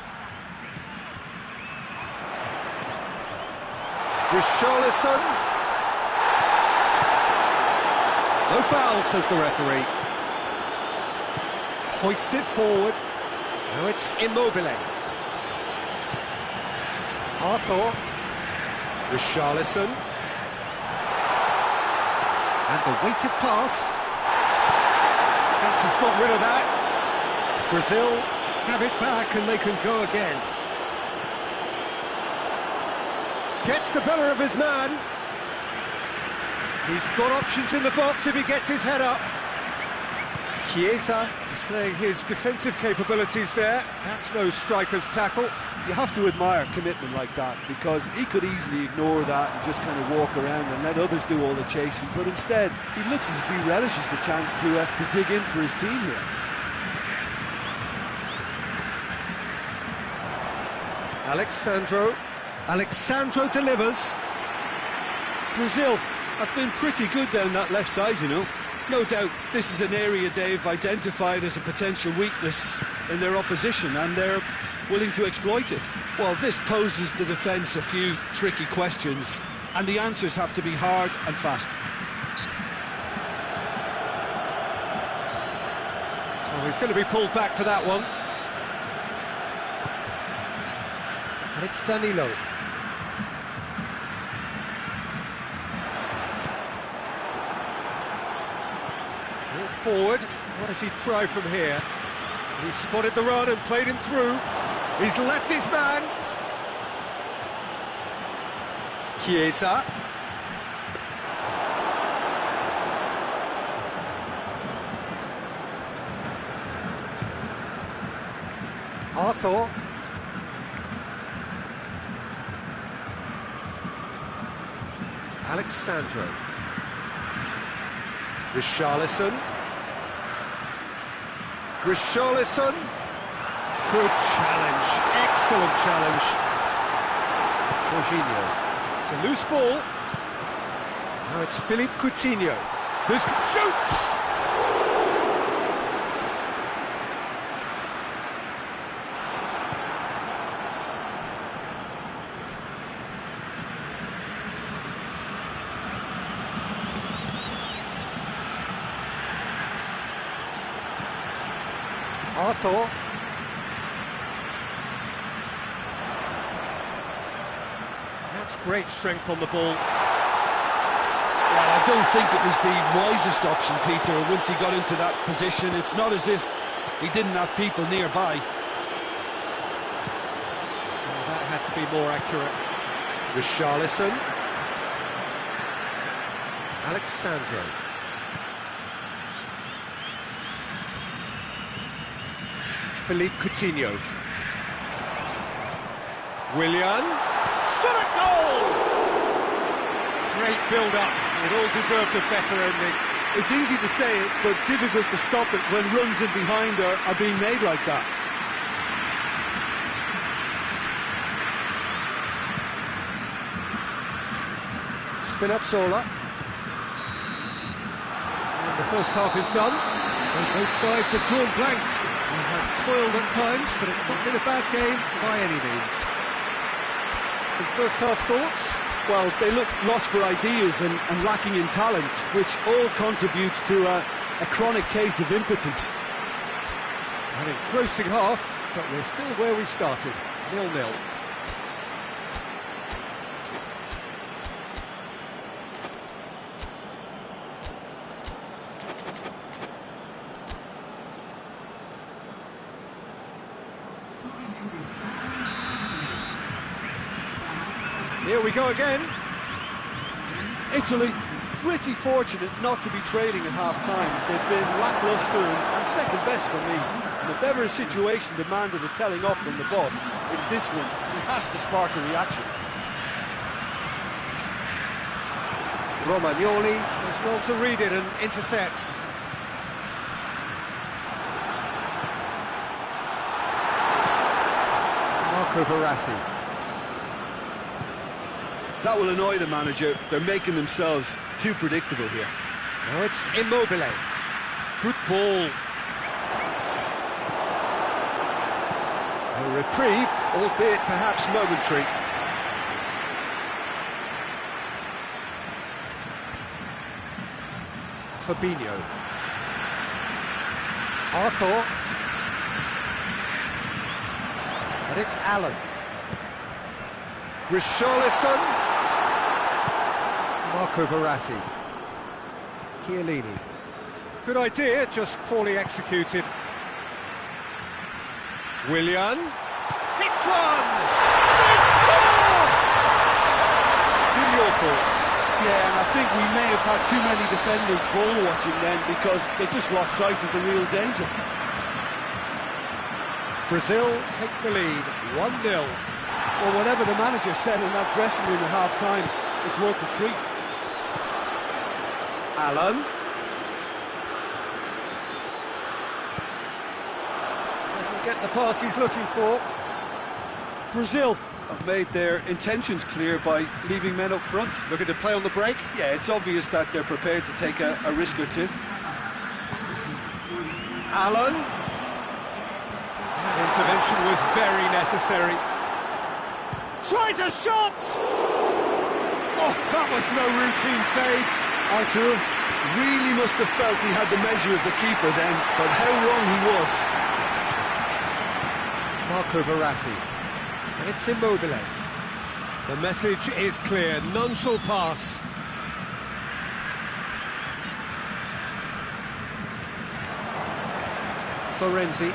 Speaker 1: Richarlison. No foul, says the referee. Hoists it forward. Now it's Immobile. Arthur. Richarlison. And the weighted pass. France has got rid of that. Brazil have it back and they can go again. Gets the better of his man. He's got options in the box if he gets his head up. Chiesa displaying his defensive capabilities there. That's no striker's tackle.
Speaker 2: You have to admire commitment like that, because he could easily ignore that and just kind of walk around and let others do all the chasing, but instead he looks as if he relishes the chance to dig in for his team here.
Speaker 1: Alexandro delivers.
Speaker 2: Brazil have been pretty good down that left side, you know. No doubt this is an area they've identified as a potential weakness in their opposition, and they're willing to exploit it. Well, this poses the defence a few tricky questions, and the answers have to be hard and fast.
Speaker 1: Oh, he's going to be pulled back for that one. And it's Danilo. Brought forward. What does he try from here? He's spotted the run and played him through. He's left his man. Chiesa. Arthur. Alexandro. Richarlison. Good challenge, excellent challenge. Jorginho. It's a loose ball. Now it's Philippe Coutinho. This shoots! Arthur. That's great strength on the ball.
Speaker 2: Well, I don't think it was the wisest option, Peter. Once he got into that position, it's not as if he didn't have people nearby.
Speaker 1: Well, that had to be more accurate. Richarlison. Alexandro. Philippe Coutinho. Willian. Shot a goal! Great build-up. It all deserved a better ending.
Speaker 2: It's easy to say it, but difficult to stop it when runs in behind are being made like that.
Speaker 1: Spinazzola. And the first half is done. So both sides have drawn blanks and have toiled at times, but it's not been a bad game by any means. Some first half thoughts?
Speaker 2: Well, they look lost for ideas and lacking in talent, which all contributes to a chronic case of impotence.
Speaker 1: An engrossing half, but we're still where we started, 0-0. Here we go again.
Speaker 2: Italy, pretty fortunate not to be trailing at half-time. They've been lacklustre and second best for me. And if ever a situation demanded a telling off from the boss, it's this one. He has to spark a reaction.
Speaker 1: Romagnoli does well to read it and intercepts. Marco Verratti.
Speaker 2: That will annoy the manager. They're making themselves too predictable here.
Speaker 1: Now it's Immobile. Good ball. A reprieve, albeit perhaps momentary. Fabinho. Arthur. And it's Allen. Richarlison. Marco Verratti. Chiellini. Good idea, just poorly executed. Willian. Hits one! They score! Jim, your thoughts?
Speaker 2: Yeah, and I think we may have had too many defenders ball watching then because they just lost sight of the real danger.
Speaker 1: Brazil take the lead, 1-0.
Speaker 2: Well, whatever the manager said in that dressing room at half-time, it's worth the treat.
Speaker 1: Allen. Doesn't get the pass he's looking for.
Speaker 2: Brazil have made their intentions clear by leaving men up front.
Speaker 1: Looking to play on the break.
Speaker 2: Yeah, it's obvious that they're prepared to take a risk or two.
Speaker 1: Allen. That intervention was very necessary. Tries a shot! Oh, that was no routine save.
Speaker 2: Artur really must have felt he had the measure of the keeper then, but how wrong he was.
Speaker 1: Marco Verratti. And it's Immobile. The message is clear, none shall pass. Florenzi.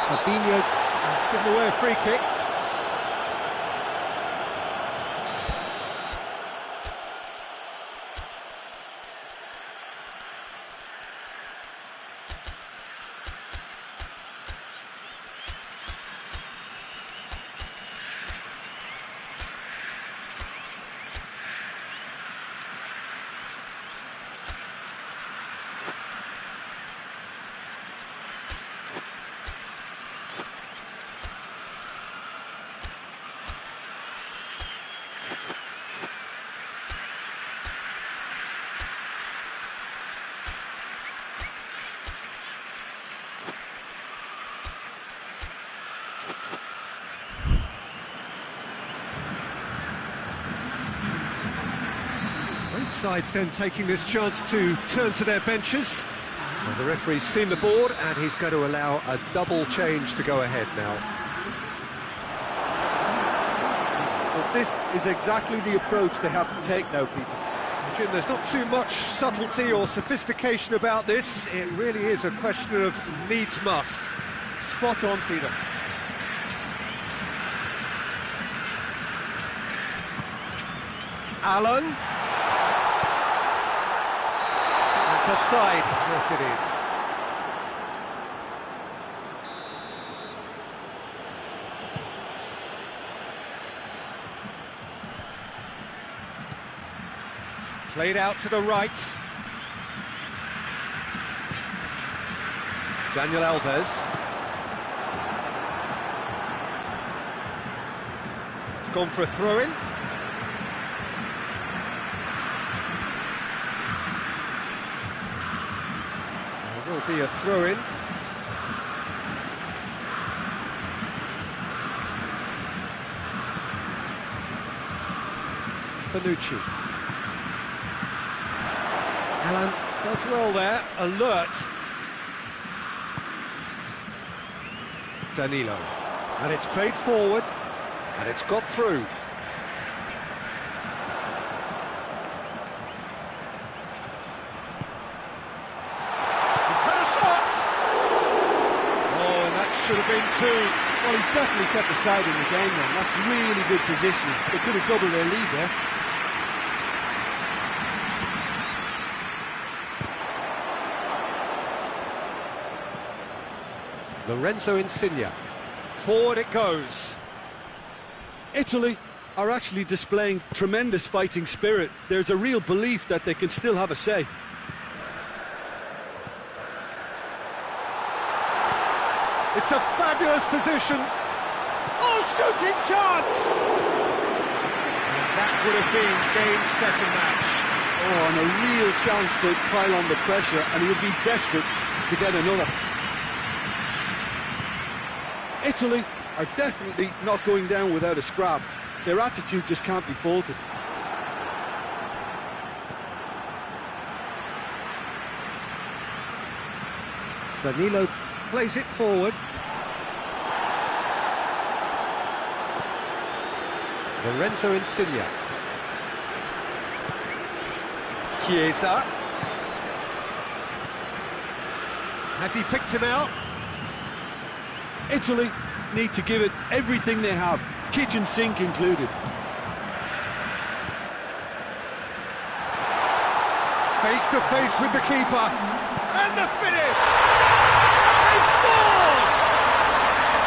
Speaker 1: Fabinho has given away a free kick. Both sides then taking this chance to turn to their benches. Well, the referee's seen the board and he's going to allow a double change to go ahead now.
Speaker 2: Well, this is exactly the approach they have to take now, Peter.
Speaker 1: Jim, there's not too much subtlety or sophistication about this. It really is a question of needs must.
Speaker 2: Spot on, Peter.
Speaker 1: Allen. That's offside. Yes, it is. Played out to the right. Daniel Alves. It's gone for a throw-in. There will be a throw-in. Panucci. Alan does well there, alert. Danilo. And it's played forward, and it's got through. He's had a shot! Oh, and that should have been two.
Speaker 2: Well, he's definitely kept the side in the game then. That's really good positioning. They could have doubled their lead there.
Speaker 1: Lorenzo Insigne. Forward it goes.
Speaker 2: Italy are actually displaying tremendous fighting spirit. There's a real belief that they can still have a say.
Speaker 1: It's a fabulous position. Oh, shooting chance! And that would have been game, set and match.
Speaker 2: Oh, and a real chance to pile on the pressure, and he'll be desperate to get another. Italy are definitely not going down without a scrap. Their attitude just can't be faulted.
Speaker 1: Danilo plays it forward. Lorenzo Insigne. Chiesa. Has he picked him out?
Speaker 2: Italy need to give it everything they have, kitchen sink included.
Speaker 1: Face to face with the keeper. And the finish! They scored!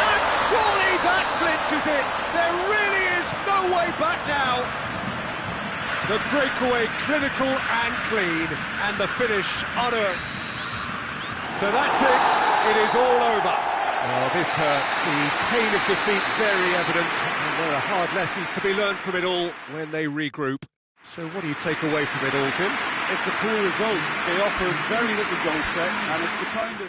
Speaker 1: And surely that clinches it. There really is no way back now. The breakaway clinical and clean, and the finish unearned. So that's it. It is all over. Oh, this hurts. The pain of defeat very evident, and there are hard lessons to be learned from it all when they regroup. So what do you take away from it all, Jim?
Speaker 2: It's a poor result. They offered very little goal threat, and it's the kind of...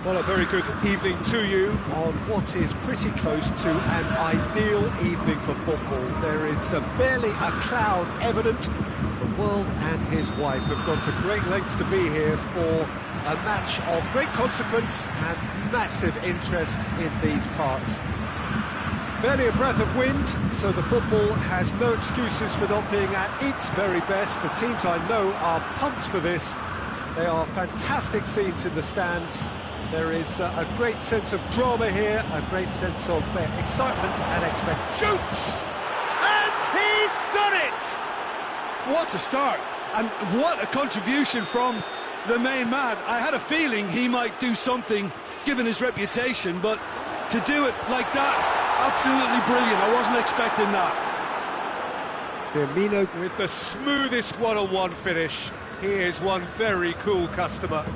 Speaker 1: Well, a very good evening to you on what is pretty close to an ideal evening for football. There is barely a cloud evident. The world and his wife have gone to great lengths to be here for a match of great consequence and massive interest in these parts. Barely a breath of wind, so the football has no excuses for not being at its very best. The teams I know are pumped for this. They are fantastic scenes in the stands. There is a great sense of drama here, a great sense of excitement and expectation.
Speaker 2: Shoots! And he's done it! What a start, and what a contribution from the main man. I had a feeling he might do something, given his reputation, but to do it like that, absolutely brilliant. I wasn't expecting that.
Speaker 1: Firmino with the smoothest one-on-one finish. He is one very cool customer.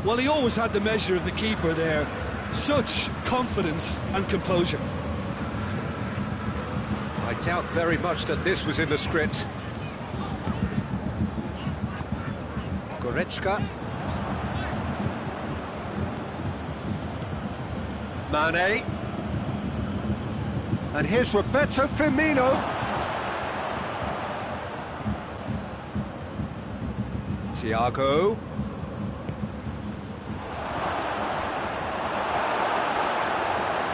Speaker 2: Well, he always had the measure of the keeper there. Such confidence and composure.
Speaker 1: I doubt very much that this was in the script. Goretzka. Mane. And here's Roberto Firmino. Thiago.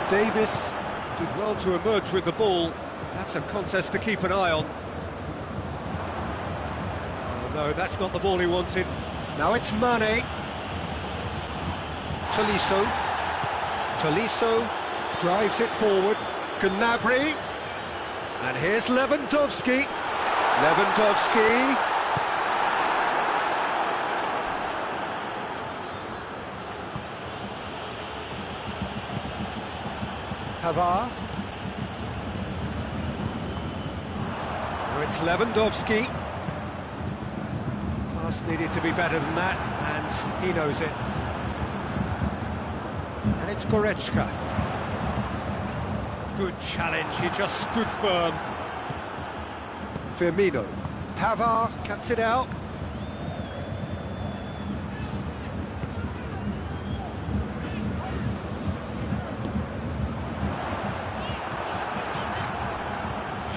Speaker 1: Davis did well to emerge with the ball. That's a contest to keep an eye on. Oh, no, that's not the ball he wanted. Now it's Mane. Tolisso. Tolisso drives it forward. Gnabry. And here's Lewandowski. Lewandowski. Pavard. Now it's Lewandowski. Pass needed to be better than that, and he knows it. And it's Goretzka. Good challenge, he just stood firm. Firmino. Pavard cuts it out.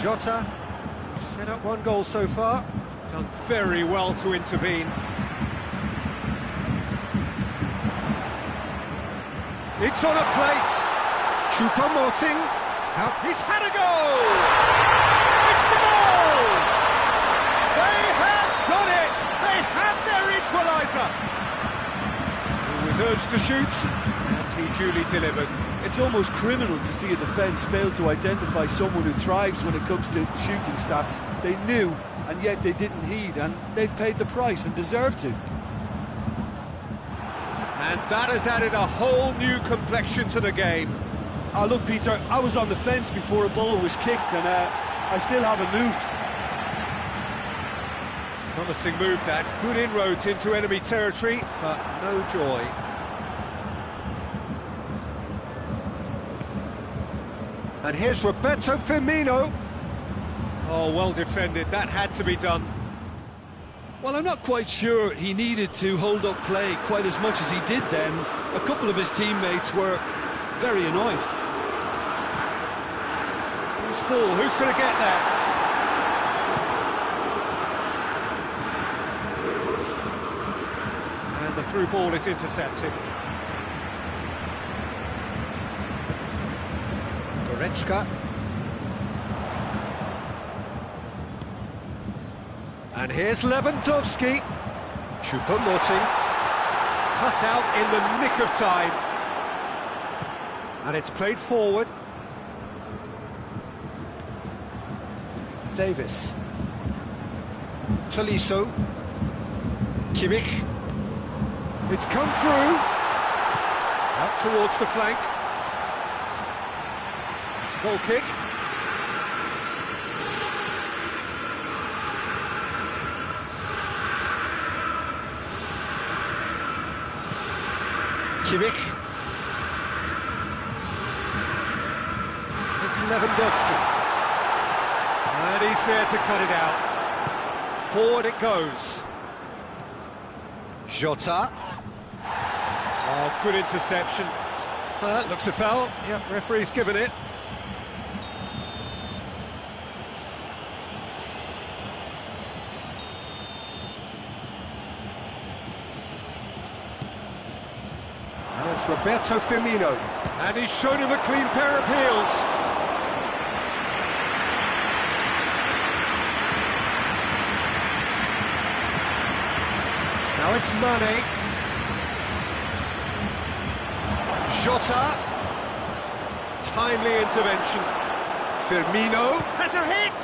Speaker 1: Jota, set up one goal so far, done very well to intervene. It's on a plate. Choupo-Moting, out, he's had a goal! It's a goal! They have done it! They have their equaliser! He was urged to shoot, and he duly delivered.
Speaker 2: It's almost criminal to see a defence fail to identify someone who thrives when it comes to shooting stats. They knew, and yet they didn't heed, and they've paid the price and deserve to.
Speaker 1: And that has added a whole new complexion to the game.
Speaker 2: Oh, look, Peter, I was on the fence before a ball was kicked, and I still haven't moved.
Speaker 1: Promising move that, good inroads into enemy territory, but no joy. And here's Roberto Firmino. Oh, well defended, that had to be done.
Speaker 2: Well, I'm not quite sure he needed to hold up play quite as much as he did then. A couple of his teammates were very annoyed.
Speaker 1: Who's ball? Who's going to get that? And the through ball is intercepted. Goretzka. And here's Lewandowski. Choupo-Moting. Cut out in the nick of time. And it's played forward. Davis. Tolisso. Kimmich. It's come through. Out towards the flank. It's a goal kick. Kimmich. It's Lewandowski. And he's there to cut it out. Forward it goes. Jota. Oh, good interception. Looks a foul. Yep, referee's given it. And it's Roberto Firmino. And he's shown him a clean pair of heels. Now it's Mane. Jota. Timely intervention. Firmino has a hit.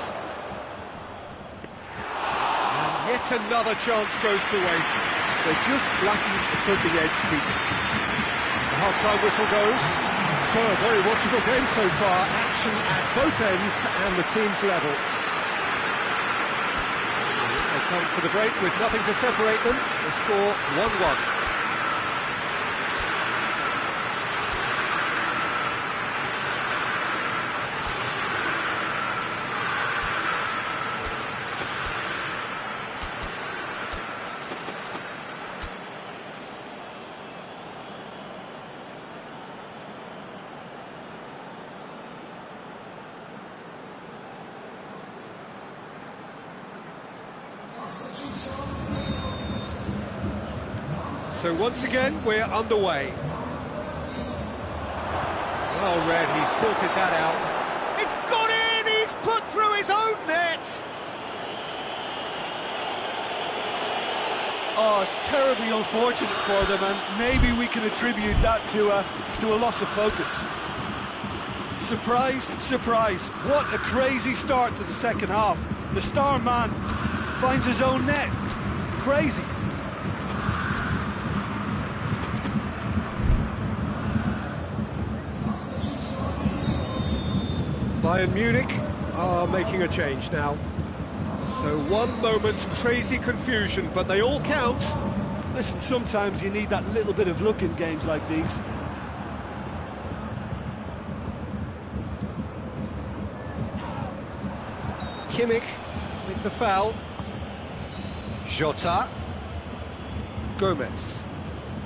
Speaker 1: And yet another chance goes to waste.
Speaker 2: They're just lacking the cutting edge, Peter.
Speaker 1: The half-time whistle goes. So a very watchable game so far. Action at both ends and the team's level. They come for the break with nothing to separate them. The score 1-1. So once again, we're underway. Well read, he's sorted that out. It's gone in! He's put through his own net!
Speaker 2: Oh, it's terribly unfortunate for them, and maybe we can attribute that to a loss of focus. Surprise, surprise, what a crazy start to the second half. The star man finds his own net. Crazy.
Speaker 1: Bayern Munich are making a change now. So one moment's crazy confusion, but they all count.
Speaker 2: Listen, sometimes you need that little bit of luck in games like these.
Speaker 1: Kimmich with the foul. Jota. Gomez.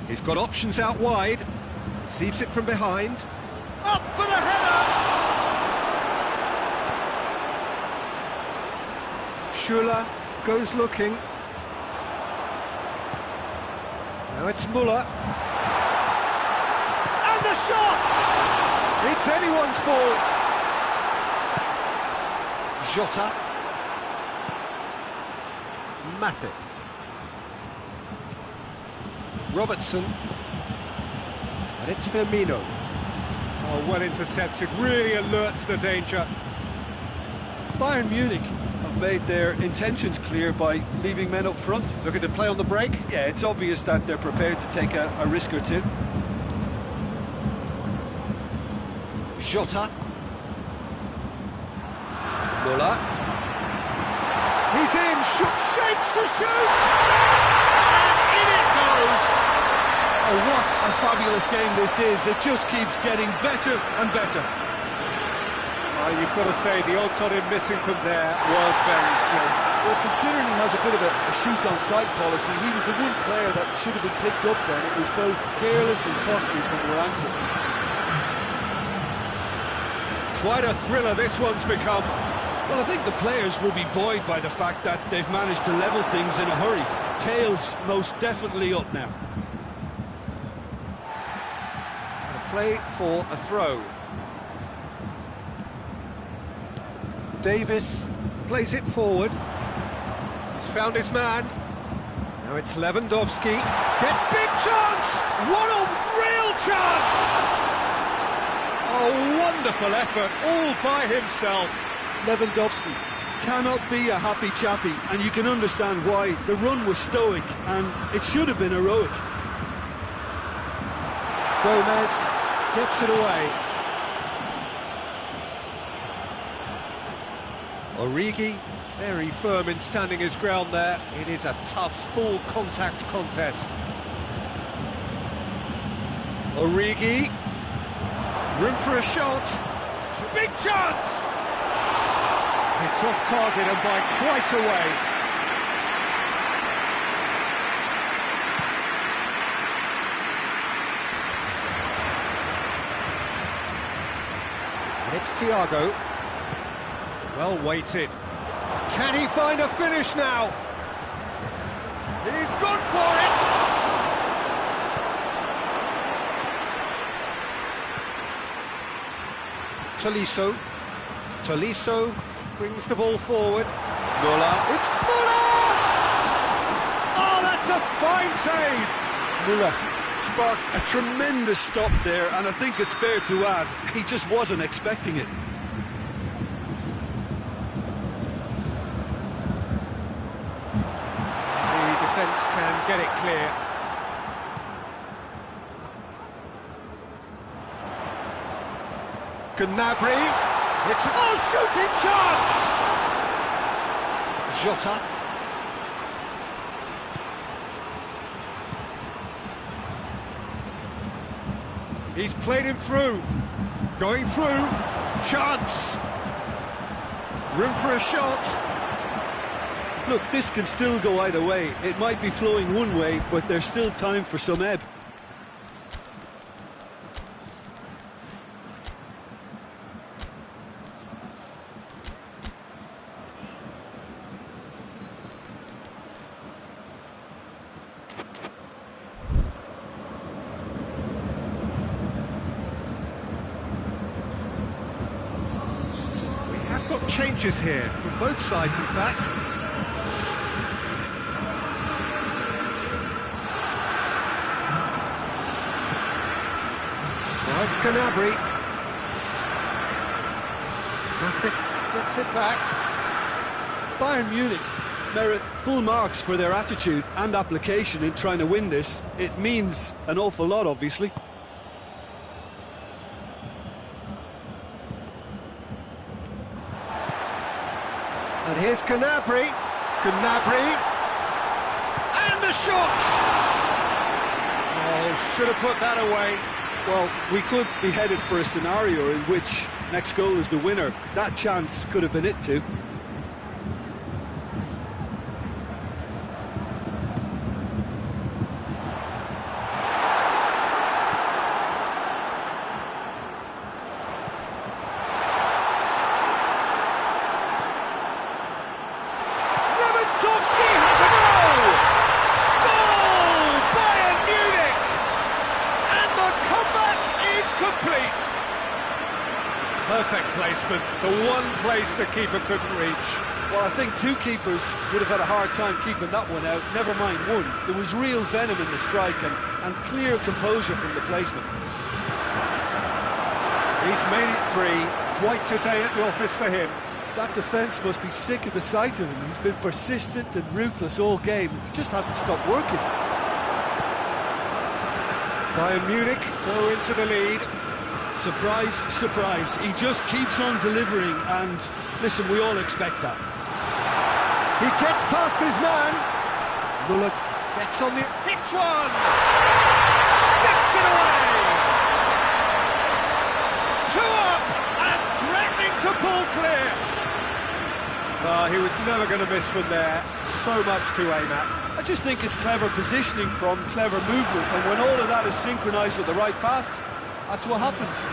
Speaker 1: He's got options out wide. Receives it from behind. Up for the header! Schuller goes looking. Now it's Muller. And the shot! It's anyone's ball. Jota. Matip. Robertson. And it's Firmino. Oh, well intercepted, really alert to the danger.
Speaker 2: Bayern Munich have made their intentions clear by leaving men up front.
Speaker 1: Looking to play on the break?
Speaker 2: Yeah, it's obvious that they're prepared to take a risk or two.
Speaker 1: Jota. Muller. He's in, shapes to shoot! And in it goes!
Speaker 2: Oh, what a fabulous game this is. It just keeps getting better and better.
Speaker 1: You've got to say, the odds on him missing from there were very slim.
Speaker 2: Well, considering he has a bit of a shoot-on-sight policy, he was the one player that should have been picked up then. It was both careless and costly from Ramsey.
Speaker 1: Quite a thriller this one's become.
Speaker 2: Well, I think the players will be buoyed by the fact that they've managed to level things in a hurry. Tails most definitely up now.
Speaker 1: Play for a throw. Davis plays it forward. He's found his man. Now it's Lewandowski. Gets big chance! What a real chance! A wonderful effort, all by himself.
Speaker 2: Lewandowski cannot be a happy chappy, and you can understand why. The run was stoic, and it should have been heroic.
Speaker 1: Gomez gets it away. Origi, very firm in standing his ground there. It is a tough, full contact contest. Origi, room for a shot. Big chance! It's off target and by quite a way. It's Thiago. Well weighted. Can he find a finish now? He's gone for it! Tolisso brings the ball forward. Muller. It's Muller! Oh, that's a fine save!
Speaker 2: Muller sparked a tremendous stop there, and I think it's fair to add, he just wasn't expecting it.
Speaker 1: The defence can get it clear. Gnabry, it's shooting chance! Jota. He's played him through. Going through. Chance. Room for a shot.
Speaker 2: Look, this can still go either way. It might be flowing one way, but there's still time for some ebb.
Speaker 1: Got changes here from both sides, in fact. Well, it's Gnabry. Matic gets it back.
Speaker 2: Bayern Munich merit full marks for their attitude and application in trying to win this. It means an awful lot, obviously.
Speaker 1: And here's Gnabry. And the shot! Oh, should have put that away.
Speaker 2: Well, we could be headed for a scenario in which next goal is the winner. That chance could have been it too.
Speaker 1: Perfect placement, the one place the keeper couldn't reach.
Speaker 2: Well, I think two keepers would have had a hard time keeping that one out, never mind one. There was real venom in the strike and clear composure from the placement.
Speaker 1: He's made it three, quite a day at the office for him.
Speaker 2: That defence must be sick of the sight of him. He's been persistent and ruthless all game. He just hasn't stopped working.
Speaker 1: Bayern Munich go into the lead.
Speaker 2: Surprise, surprise, he just keeps on delivering, and listen, we all expect that.
Speaker 1: He gets past his man. Muller gets on the... hits one! Sticks it away! Two up and threatening to pull clear. He was never going to miss from there. So much to aim at.
Speaker 2: I just think it's clever positioning from clever movement, and when all of that is synchronised with the right pass, that's what happens.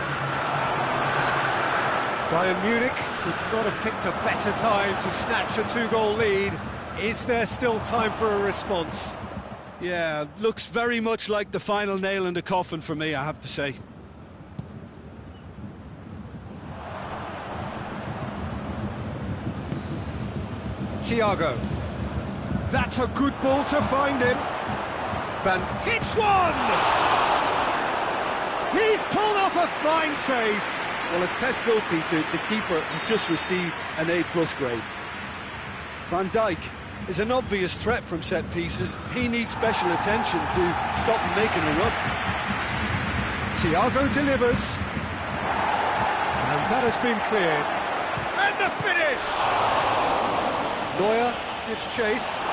Speaker 1: Bayern Munich could not have picked a better time to snatch a two-goal lead. Is there still time for a response?
Speaker 2: Yeah, looks very much like the final nail in the coffin for me, I have to say.
Speaker 1: Thiago. That's a good ball to find him. Van hits one! He's pulled off a fine save.
Speaker 2: Well, as tests go, Peter, the keeper has just received an A+ grade. Van Dijk is an obvious threat from set pieces. He needs special attention to stop him making a run.
Speaker 1: Thiago delivers. And that has been cleared. And the finish! Neuer gives chase.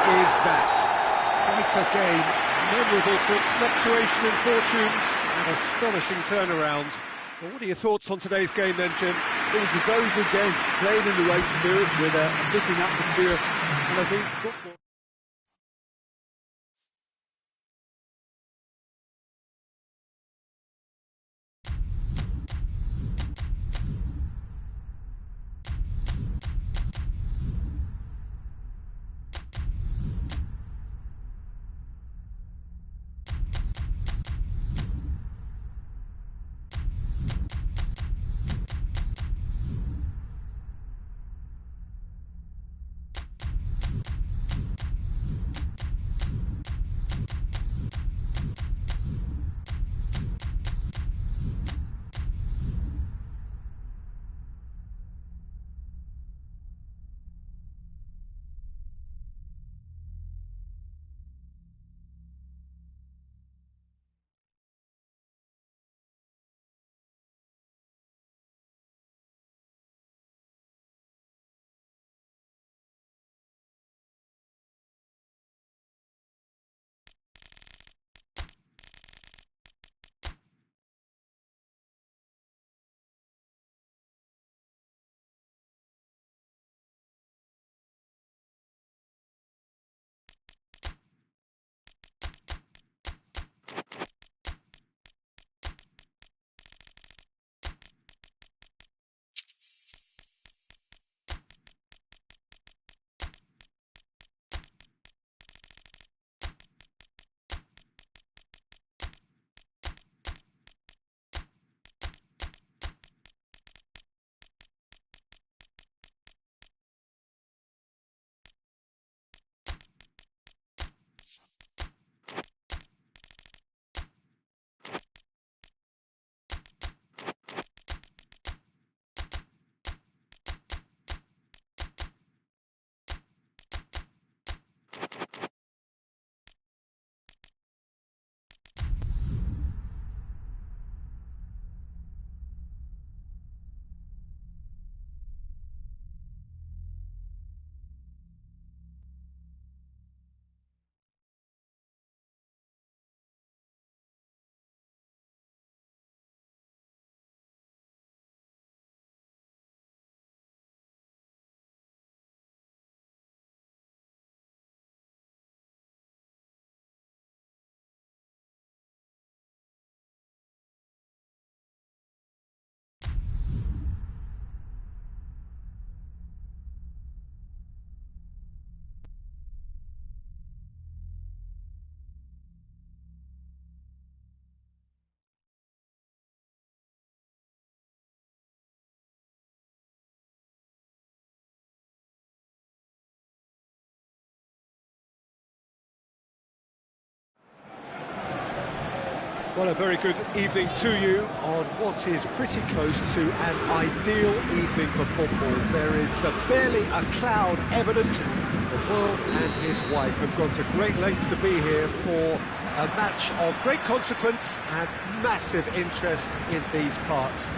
Speaker 1: Is that quite a game, memorable for its fluctuation in fortunes and astonishing turnaround. Well, what are your thoughts on today's game then, Jim?
Speaker 2: It was a very good game, played in the right spirit with a fitting atmosphere, and I think football
Speaker 1: Well, a very good evening to you on what is pretty close to an ideal evening for football. There is barely a cloud evident. The world and his wife have gone to great lengths to be here for a match of great consequence and massive interest in these parts.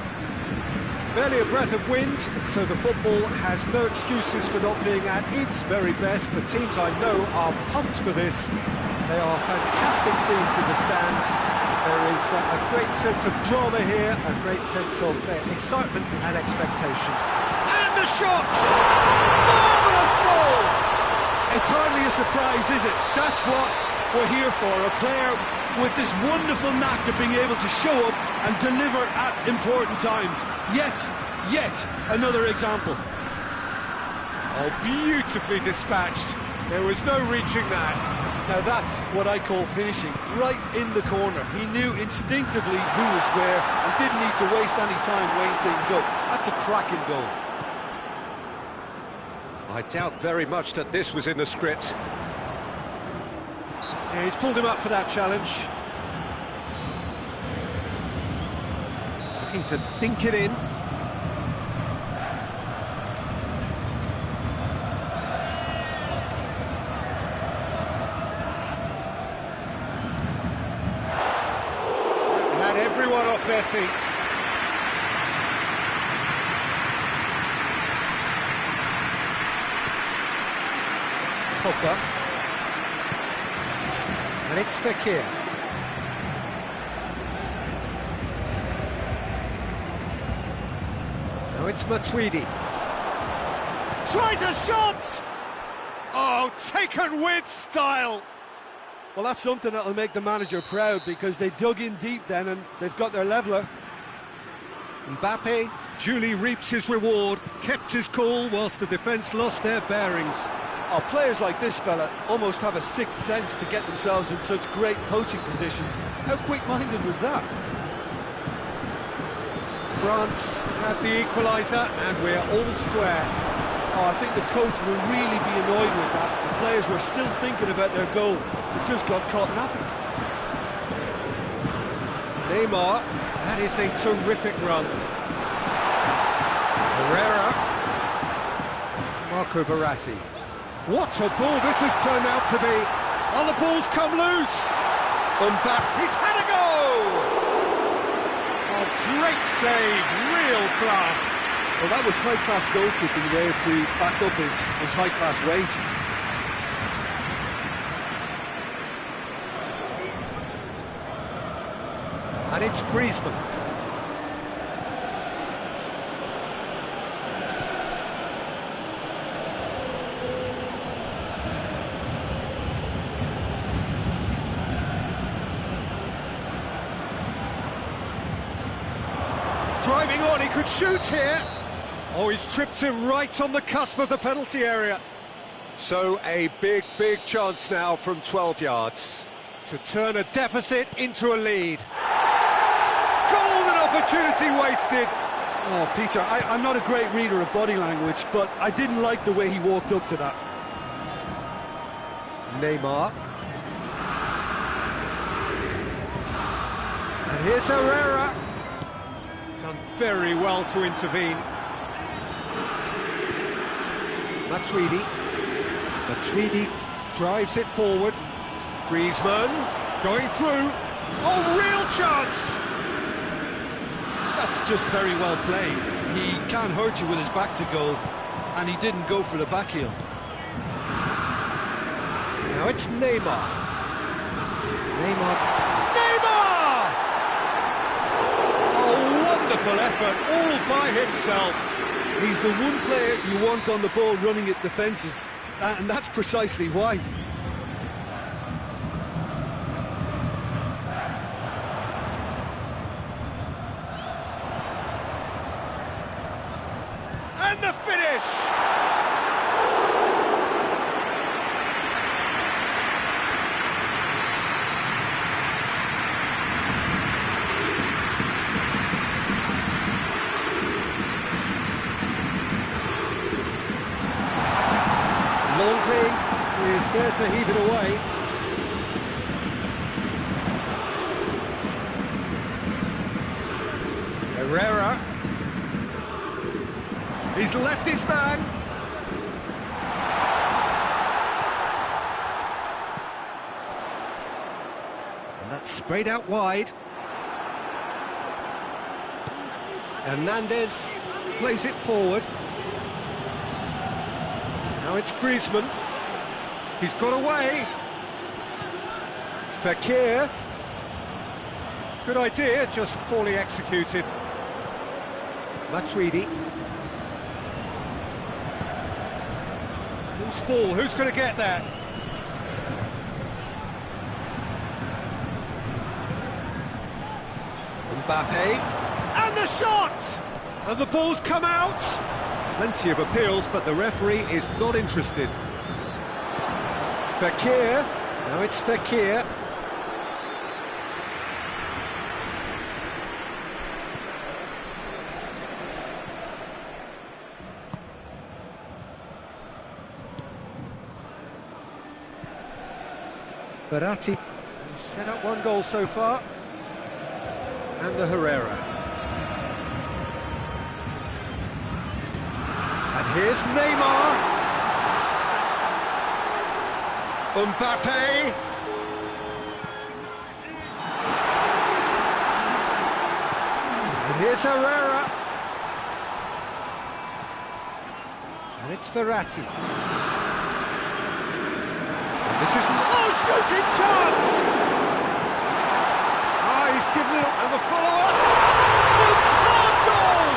Speaker 1: Barely a breath of wind, so the football has no excuses for not being at its very best. The teams I know are pumped for this. They are fantastic scenes in the stands. There is a great sense of drama here, a great sense of excitement and expectation. And the shots! Marvellous goal!
Speaker 2: It's hardly a surprise, is it? That's what we're here for, a player with this wonderful knack of being able to show up and deliver at important times. Yet another example.
Speaker 1: Oh, beautifully dispatched. There was no reaching that.
Speaker 2: Now that's what I call finishing, right in the corner. He knew instinctively who was where and didn't need to waste any time weighing things up. That's a cracking goal.
Speaker 1: I doubt very much that this was in the script. Yeah, he's pulled him up for that challenge. Looking to dink it in. Had everyone off their seats. Pogba. And it's Fekir. Now it's Matuidi. Tries a shot! Oh, taken with style!
Speaker 2: Well, that's something that'll make the manager proud, because they dug in deep then and they've got their leveller.
Speaker 1: Mbappe duly reaps his reward, kept his cool whilst the defence lost their bearings.
Speaker 2: Oh, players like this fella almost have a sixth sense to get themselves in such great poaching positions. How quick-minded was that?
Speaker 1: France had the equaliser and we're all square.
Speaker 2: Oh, I think the coach will really be annoyed with that. The players were still thinking about their goal. It just got caught napping.
Speaker 1: Neymar, that is a terrific run. Herrera. Marco Verratti. What a ball this has turned out to be. Oh, the ball's come loose. Mbappe, he's had a go! Oh, great save, real class.
Speaker 2: Well, that was high-class goalkeeping there to back up his high-class rage.
Speaker 1: And it's Griezmann. Driving on, he could shoot here. Oh, he's tripped him right on the cusp of the penalty area. So a big chance now from 12 yards to turn a deficit into a lead. Golden opportunity wasted.
Speaker 2: Oh, Peter, I'm not a great reader of body language, but I didn't like the way he walked up to that.
Speaker 1: Neymar. And here's Herrera. Done very well to intervene. Matuidi drives it forward. Griezmann going through. Oh, real chance!
Speaker 2: That's just very well played. He can't hurt you with his back to goal, and he didn't go for the back heel.
Speaker 1: Now it's Neymar. Neymar! Oh, wonderful effort, all by himself.
Speaker 2: He's the one player you want on the ball running at defences, and that's precisely why.
Speaker 1: And the finish! Longley is there to heave it away. He's left his man. And that's sprayed out wide. Hernandez plays it forward. Now it's Griezmann. He's got away. Fekir. Good idea, just poorly executed. Matuidi. Loose ball, who's going to get that? Mbappe. And the shot! And the ball's come out. Plenty of appeals, but the referee is not interested. Fekir. Now it's Fekir. Verratti set up one goal so far, and the Herrera. And here's Neymar. Mbappe. And here's Herrera. And it's Verratti. This is... Oh, shooting chance! Ah, he's given it... And the follow-up! Superb goal!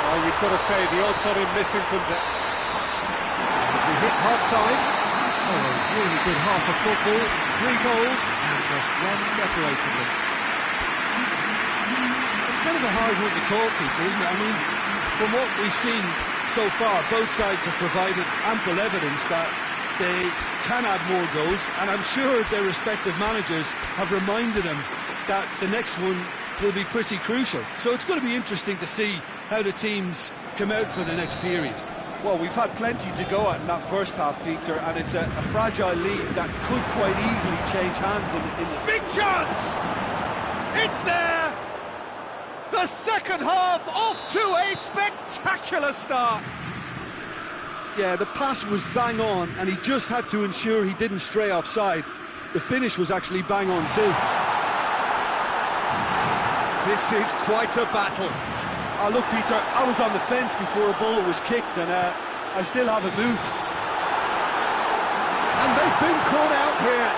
Speaker 1: Oh, you've got to say, the odds on him missing from the... We hit half-time. Oh, a really good half of football. 3 goals, and just one separated them.
Speaker 2: It's kind of a hard one to call, Peter, isn't it? I mean, from what we've seen so far, both sides have provided ample evidence that they can add more goals, and I'm sure their respective managers have reminded them that the next one will be pretty crucial. So it's going to be interesting to see how the teams come out for the next period.
Speaker 3: Well, we've had plenty to go at in that first half, Peter, and it's a fragile lead that could quite easily change hands in the...
Speaker 1: Big chance! It's there! The second half off to a spectacular start!
Speaker 2: Yeah, the pass was bang on, and he just had to ensure he didn't stray offside. The finish was actually bang on too.
Speaker 1: This is quite a battle.
Speaker 3: Oh, look, Peter, I was on the fence before a ball was kicked, and I still haven't moved.
Speaker 1: And they've been caught out here.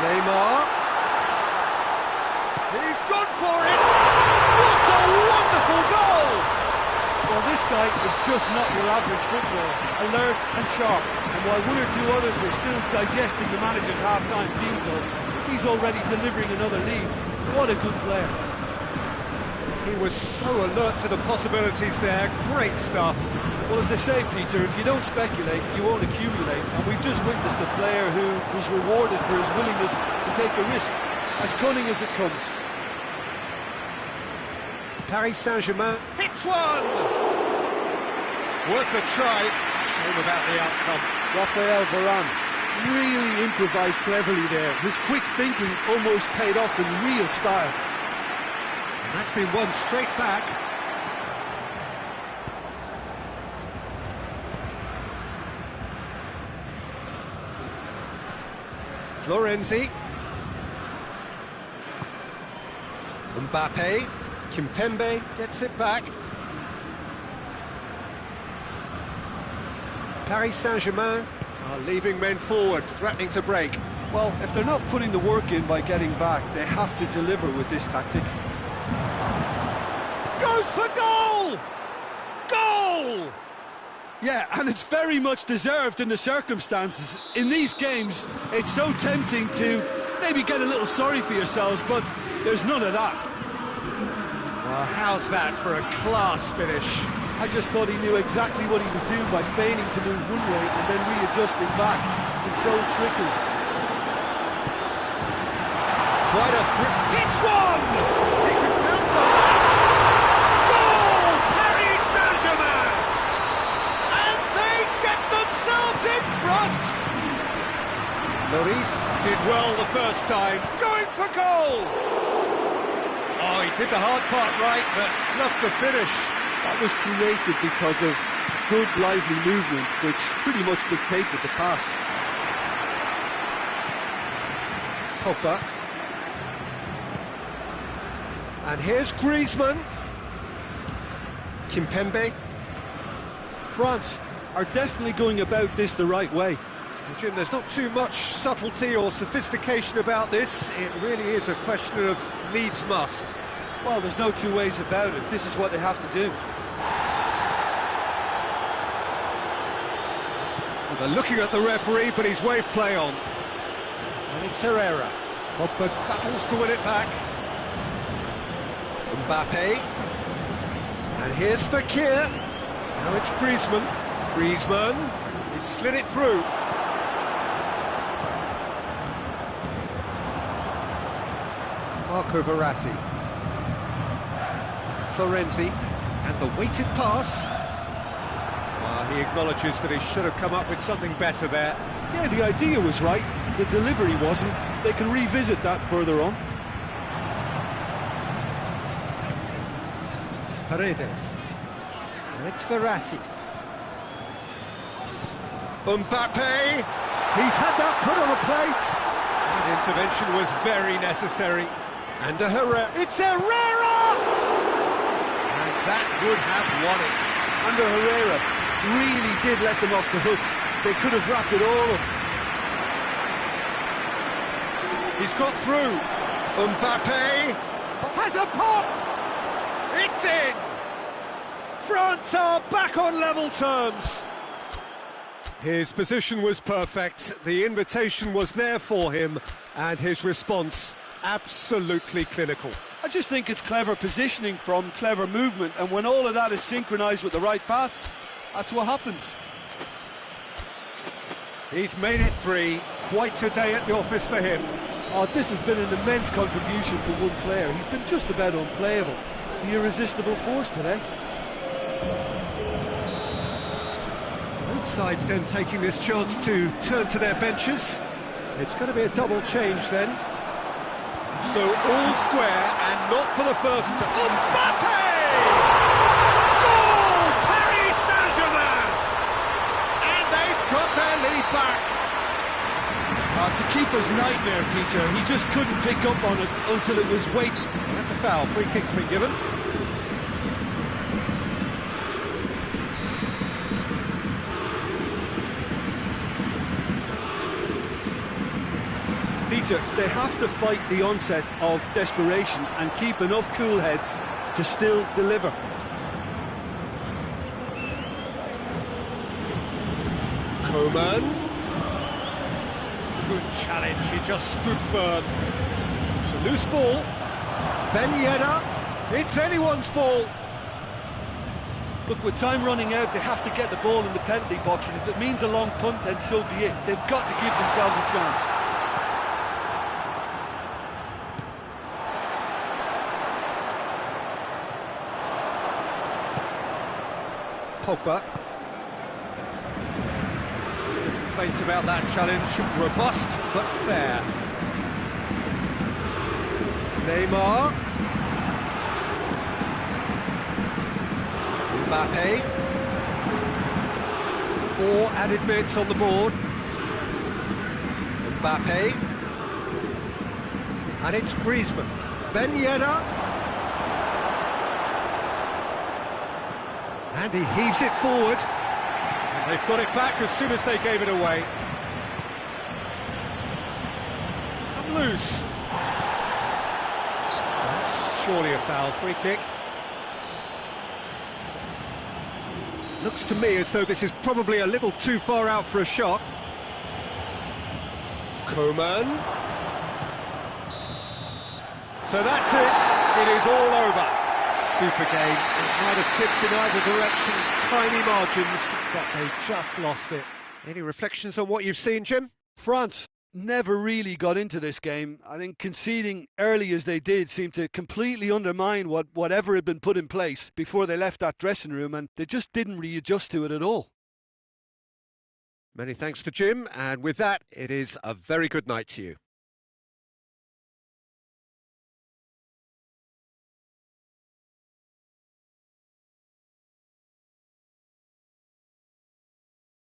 Speaker 1: Neymar. He's gone for it. What a wonderful goal!
Speaker 2: Well, this guy is just not your average footballer. Alert and sharp. And while one or two others were still digesting the manager's half-time team talk, he's already delivering another lead. What a good player.
Speaker 1: He was so alert to the possibilities there. Great stuff.
Speaker 2: Well, as they say, Peter, if you don't speculate, you won't accumulate. And we've just witnessed a player who was rewarded for his willingness to take a risk, as cunning as it comes.
Speaker 1: Paris Saint-Germain hits one! Worth a try. Shame about the outcome.
Speaker 2: Raphael Varane really improvised cleverly there. His quick thinking almost paid off in real style.
Speaker 1: And that's been won straight back. Florenzi. Mbappe. Kimpembe gets it back. Paris Saint-Germain are leaving men forward, threatening to break.
Speaker 3: Well, if they're not putting the work in by getting back, they have to deliver with this tactic.
Speaker 1: Goes for goal! Goal!
Speaker 2: Yeah, and it's very much deserved in the circumstances. In these games, it's so tempting to maybe get a little sorry for yourselves, but there's none of that.
Speaker 1: Well, how's that for a class finish?
Speaker 2: I just thought he knew exactly what he was doing by feigning to move one way and then readjusting back. Controlled trickery.
Speaker 1: Quite a hits one! He can pounce on that! Goal! Paris Saint-Germain! And they get themselves in front! Lloris did well the first time, going for goal! Oh, Oh, he did the hard part right, but fluffed the finish.
Speaker 3: That was created because of good, lively movement, which pretty much dictated the pass.
Speaker 1: Pogba. And here's Griezmann. Kimpembe.
Speaker 3: France are definitely going about this the right way.
Speaker 1: Well, Jim, there's not too much subtlety or sophistication about this. It really is a question of needs must.
Speaker 3: Well, there's no two ways about it. This is what they have to do.
Speaker 1: Well, they're looking at the referee, but he's waved play on. And it's Herrera. Pogba battles to win it back. Mbappe. And here's Fekir. Now it's Griezmann. Griezmann. He slid it through. Marco Verratti. Florenzi. And the weighted pass. Well, he acknowledges that he should have come up with something better there.
Speaker 3: Yeah, the idea was right. The delivery wasn't. They can revisit that further on.
Speaker 1: Paredes. And it's Verratti. Mbappe! He's had that put on a plate! That intervention was very necessary. And a Herrera. It's Herrera! And that would have won it.
Speaker 3: And Herrera really did let them off the hook. They could have wrapped it all up.
Speaker 1: He's got through. Mbappe has a pop! It's in! France are back on level terms. His position was perfect, the invitation was there for him, and his response absolutely clinical.
Speaker 3: I just think it's clever positioning from clever movement, and when all of that is synchronised with the right pass, that's what happens.
Speaker 1: He's made it 3, quite a day at the office for him.
Speaker 3: Oh, this has been an immense contribution for one player. He's been just about unplayable. The irresistible force today.
Speaker 1: Both sides then taking this chance to turn to their benches. It's going to be a double change then. So all square and not for the first time. Mbappe! Goal! Paris Saint-Germain! And they've got their lead back.
Speaker 3: It's a keeper's nightmare, Peter. He just couldn't pick up on it until it was waiting.
Speaker 1: That's a foul. Free kick's been given.
Speaker 3: Peter, they have to fight the onset of desperation and keep enough cool heads to still deliver.
Speaker 1: Coman. Good challenge, he just stood firm. It's a loose ball. Ben Yedder. It's anyone's ball.
Speaker 2: Look, with time running out, they have to get the ball in the penalty box, and if it means a long punt, then so be it. They've got to give themselves a chance.
Speaker 1: Pogba. Complaints about that challenge. Robust, but fair. Neymar. Mbappe. 4 added minutes on the board. Mbappe. And it's Griezmann. Ben Yedder. And he heaves it forward. And they've got it back as soon as they gave it away. It's come loose. That's surely a foul. Free kick. Looks to me as though this is probably a little too far out for a shot. Coman. So that's it. It is all over. Super game. It might have tipped in either direction. Tiny margins, but they just lost it. Any reflections on what you've seen, Jim?
Speaker 3: France never really got into this game. I think conceding early as they did seemed to completely undermine whatever had been put in place before they left that dressing room, and they just didn't readjust to it at all.
Speaker 1: Many thanks to Jim, and with that, it is a very good night to you.